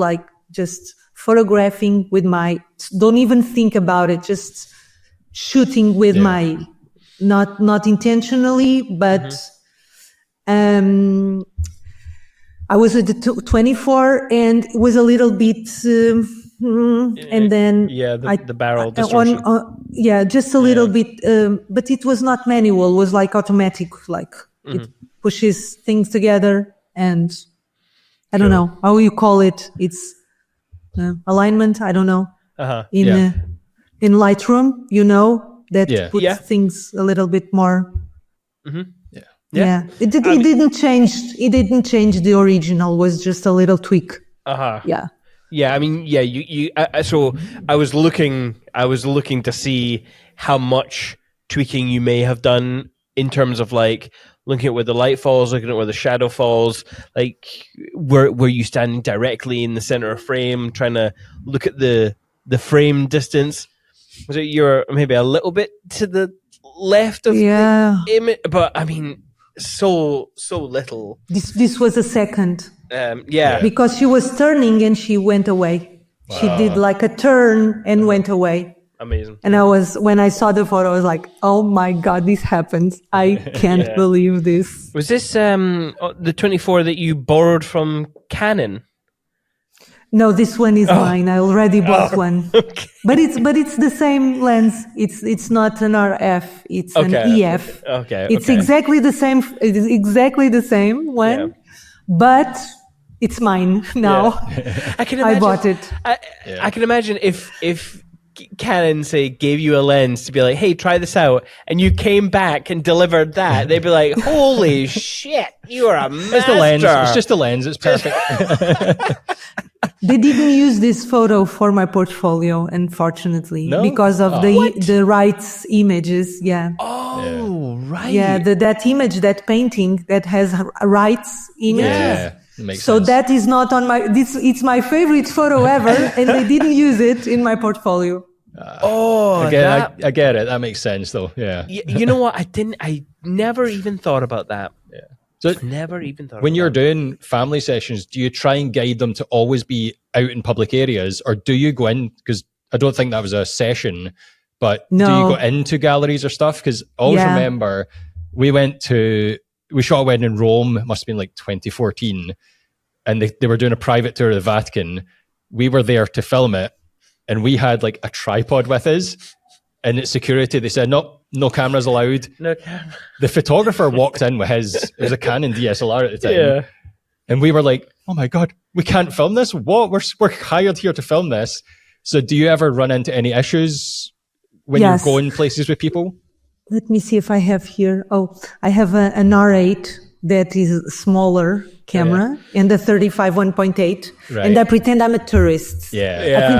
just photographing with my. Don't even think about it. Just shooting with my. Not intentionally, but I was at the 24 and it was a little bit, and then the barrel distortion. Just a little bit, but it was not manual. It was automatic, it pushes things together, and I don't know how you call it. It's alignment. I don't know. In Lightroom, that puts things a little bit more. It didn't change. It didn't change the original. It was just a little tweak. Yeah. I mean, you. So I was looking to see how much tweaking you may have done in terms of looking at where the light falls, looking at where the shadow falls. Were you standing directly in the center of frame, trying to look at the frame distance? Was it you're maybe a little bit to the left of the image? But I mean, so little. This was a second. Because she was turning and she went away. Wow. She did a turn and went away. Amazing. And when I saw the photo, I was like, oh my God, this happened. I can't believe this. Was this the 24 that you borrowed from Canon? No, this one is mine. I already bought one. Okay. But it's the same lens. It's not an RF. It's an EF. Okay. It's exactly the same. It is exactly the same one, but it's mine now. Yeah. I bought it. I can imagine if Canon gave you a lens to be like, hey, try this out, and you came back and delivered that, they'd be like, holy shit, you are a master. It's the lens. It's just a lens. It's perfect. They didn't use this photo for my portfolio, unfortunately, because of the rights images. Yeah. Oh, right. Yeah, that image, that painting that has rights images. Yeah. Makes so sense. That is not on my. It's my favorite photo ever, and they didn't use it in my portfolio. I get it. That makes sense, though. Yeah. You know what? I never even thought about that. Yeah. So never even thought. When you're doing family sessions, do you try and guide them to always be out in public areas, or do you go in because I don't think that was a session, but do No. you go into galleries or stuff? Because I always Yeah. remember we shot a wedding in Rome, it must have been like 2014, and they were doing a private tour of the Vatican. We were there to film it, and we had like a tripod with us, and at security they said, no cameras allowed. No camera. The photographer walked in with it was a Canon DSLR at the time. Yeah. And we were like, oh my God, we can't film this? What? We're hired here to film this. So do you ever run into any issues when Yes. you're going places with people? Let me see if I have here. Oh, I have an R8 that is a smaller camera and a 35 1.8. Right. And I pretend I'm a tourist. Yeah.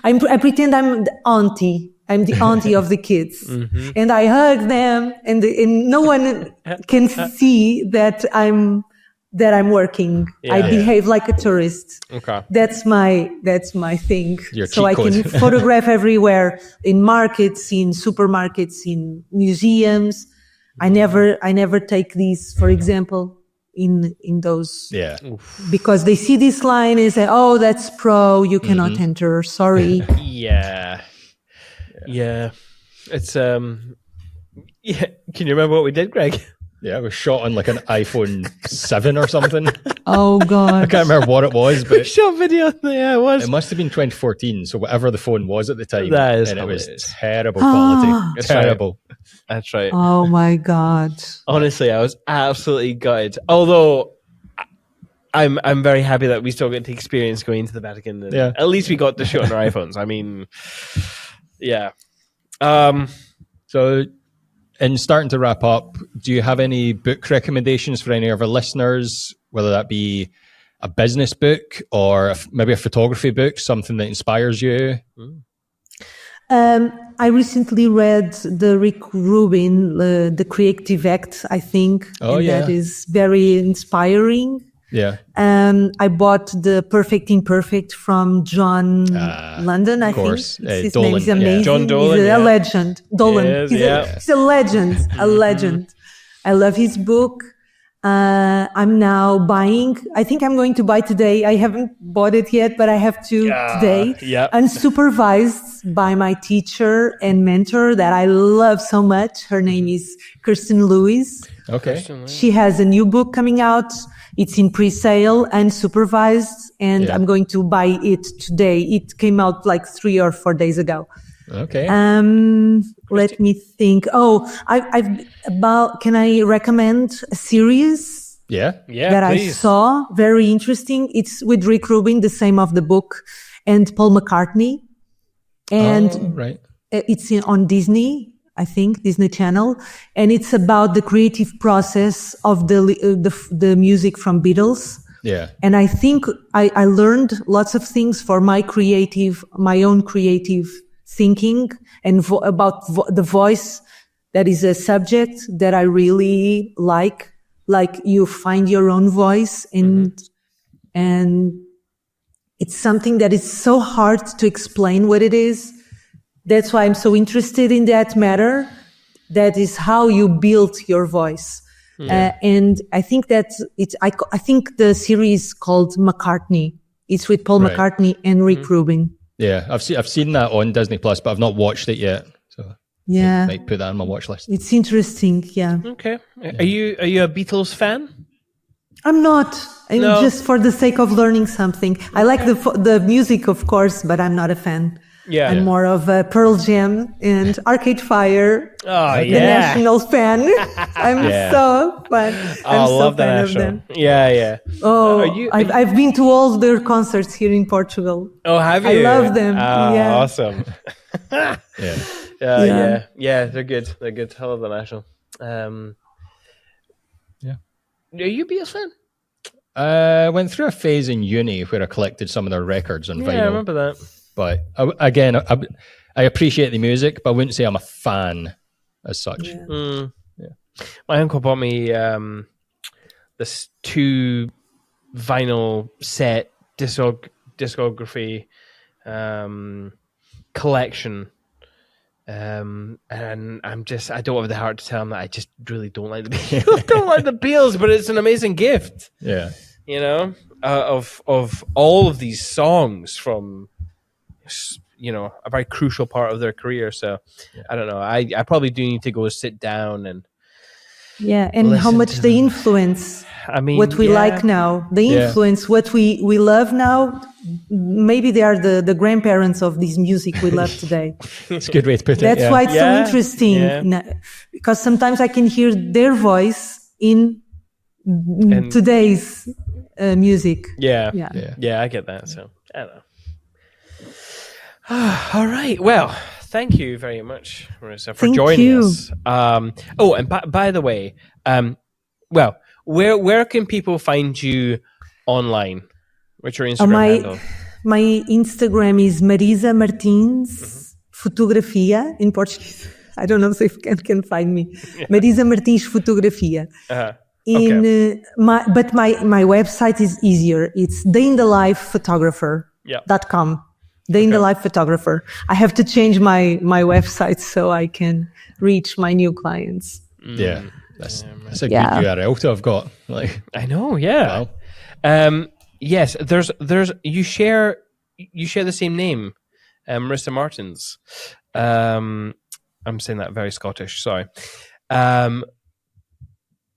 I pretend I'm the auntie. I'm the auntie of the kids. And I hug them and no one can see that I'm working. I behave like a tourist. Okay. That's my thing. Your So cheat I can code. photograph everywhere, in markets, in supermarkets, in museums. I never take these, for example, in those, Yeah. because they see this line and say, oh, that's pro, you cannot enter, sorry. Yeah. It's yeah. Can you remember what we did, Greg? Yeah, it was shot on like an iPhone 7 or something. Oh I God. can't remember what it was, but Shot video. Yeah, it was. it must have been 2014. So whatever the phone was at the time, That is and it was hilarious. terrible quality. That's right. Terrible. That's right. Oh my God. Honestly, I was absolutely gutted. Although I'm very happy that we still get to experience going to the Vatican. And Yeah. At least we got to shoot on our iPhones. I mean, yeah. So, in starting to wrap up, do you have any book recommendations for any of our listeners, whether that be a business book or maybe a photography book, something that inspires you? I recently read the Rick Rubin, The Creative Act, I think. Oh, and yeah. That is very inspiring. Yeah. I bought the Perfect Imperfect from John London, I course. think. His Dolan, name is yeah. amazing. John Dolan, He's yeah. a legend. Dolan. Yes, he's, yeah. he's a legend. A legend. I love his book. I'm now buying. I think I'm going to buy today. I haven't bought it yet, but I have to today. yeah. Unsupervised by my teacher and mentor that I love so much. Her name is Kirsten Lewis. Okay. She has a new book coming out. It's in pre-sale, unsupervised, and Yeah. I'm going to buy it today. It came out like 3 or 4 days ago. Okay. Let me think. Oh, can I recommend a series yeah. Yeah, that I please. saw? Very interesting. It's with Rick Rubin, the same of the book, and Paul McCartney. And Oh, right. it's on Disney, I think, Disney Channel, and it's about the creative process of the music from Beatles. Yeah. And I think I learned lots of things for my own creative thinking and about the voice. That is a subject that I really like you find your own voice, and it's something that is so hard to explain what it is. That's why I'm so interested in that matter. That is how you build your voice. And I think that I think the series called McCartney. It's with Paul Right. McCartney and Rick Rubin. Yeah. I've seen that on Disney Plus, but I've not watched it yet. So Yeah. might put that on my watch list. It's interesting. Yeah. Okay. Are you a Beatles fan? I'm not. I'm No. just for the sake of learning something. I like the music, of course, but I'm not a fan. Yeah. I'm more of a Pearl Jam and Arcade Fire. Oh, The yeah. National fan. I'm Yeah. so fun. I I'm so love the fan of National. them. Yeah, yeah. Oh, Are you- I've been to all their concerts here in Portugal. Oh, have you? I love them. Oh, Yeah. awesome. Yeah. Yeah. They're good. They're good. I love the National. Yeah. Are you a Beatles fan? I went through a phase in uni where I collected some of their records on vinyl. Yeah, I remember that. But I appreciate the music, but I wouldn't say I'm a fan as such. Yeah. My uncle bought me this 2 vinyl set discography collection. And I don't have the heart to tell him that I just really don't like the Beatles. Don't like the Beatles, but it's an amazing gift, Yeah. you know, of all of these songs from, a very crucial part of their career. So I don't know. I probably do need to go sit down and and how listen much to they them. influence I mean, what we like now. They influence what we love now. Maybe they are the grandparents of this music we love today. It's a good way to put it. That's why it's so Yeah, interesting. yeah. Because sometimes I can hear their voice in today's music. Yeah, I get that. So I don't know. All right. Well, thank you very much, Marisa, for joining us. And by the way, where can people find you online? What's your Instagram handle? My Instagram is Marisa Martins Fotografia in Portuguese. I don't know if you can find me. Marisa Martins Fotografia. But my website is easier. It's dayinthelivephotographer.com. Day in the Life Photographer. I have to change my website so I can reach my new clients. Yeah, that's a good URL to have got. Like, I know, yeah. Wow. Yes, there's you share the same name, Marisa Martins. I'm saying that very Scottish. Sorry.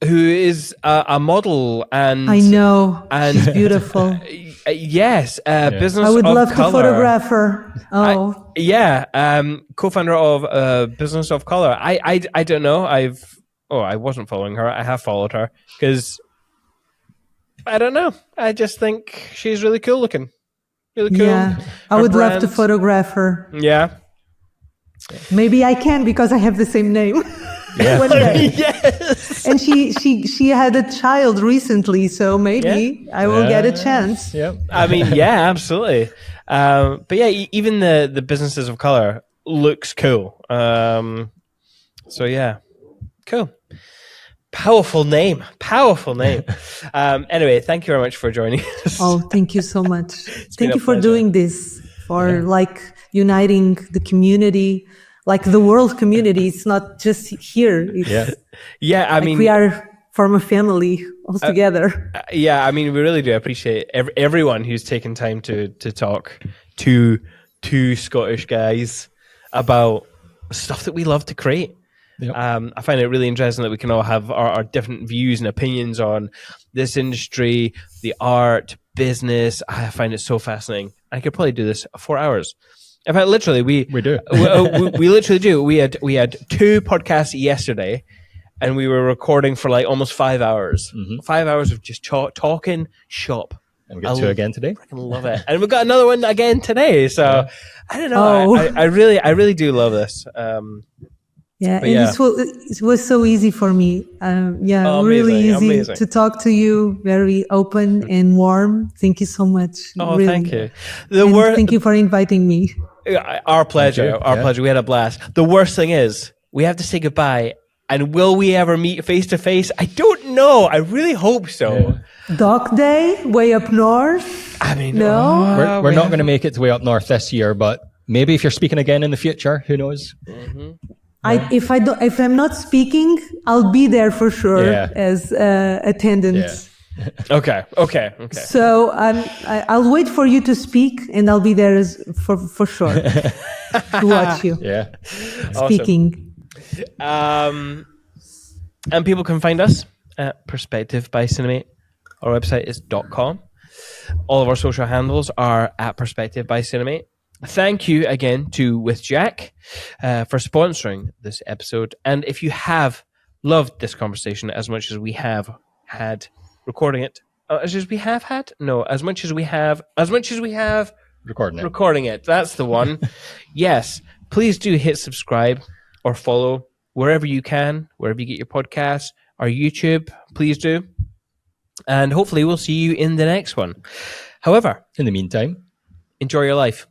Who is a model and I know, and she's beautiful. Yes, business. I would of love color. to photograph her. Co-founder of Business of Color. I don't know. I wasn't following her. I have followed her because I don't know. I just think she's really cool looking. Really cool. Yeah, I would love to photograph her. Yeah. Maybe I can because I have the same name. Yeah. One day. Yes. And she had a child recently, so maybe I will get a chance. Yeah. I mean, yeah, absolutely. But yeah, even the Businesses of Color looks cool. So yeah, cool. Powerful name. Anyway, thank you very much for joining us. Oh, thank you so much. Thank you for pleasure. doing this, for uniting the community, like the world community. It's not just here. It's I mean, we are from a family all together. I mean, we really do appreciate everyone who's taken time to talk to two Scottish guys about stuff that we love to create. Yep. I find it really interesting that we can all have our different views and opinions on this industry, the art, business. I find it so fascinating. I could probably do this 4 hours. In fact, literally, we do. we literally do. We had 2 podcasts yesterday, and we were recording for like almost 5 hours. 5 hours of just talking shop. And we got 2 again today. I love it, and we've got another one again today. So I don't know. I really do love this. It was so easy for me. Really easy to talk to you. Very open and warm. Thank you so much. Oh, really. Thank you. Thank you for inviting me. Our pleasure. Our pleasure. We had a blast. The worst thing is we have to say goodbye. And will we ever meet face to face? I don't know. I really hope so. Doc Day, way up north. I mean, no, we're not going to make it to way up north this year, but maybe if you're speaking again in the future, who knows? Mm-hmm. If I'm not speaking, I'll be there for sure as attendance. Yeah. Okay. So I'll wait for you to speak, and I'll be there for sure to watch you. Yeah, speaking. Awesome. And people can find us at Perspective by Cinemate. Our website is .com. All of our social handles are at Perspective by Cinemate. Thank you again to With Jack for sponsoring this episode. And if you have loved this conversation as much as we have had recording it, as much as we have recording it. That's the one. Yes, please do hit subscribe or follow wherever you can, wherever you get your podcasts, our YouTube, please do. And hopefully we'll see you in the next one. However, in the meantime, enjoy your life.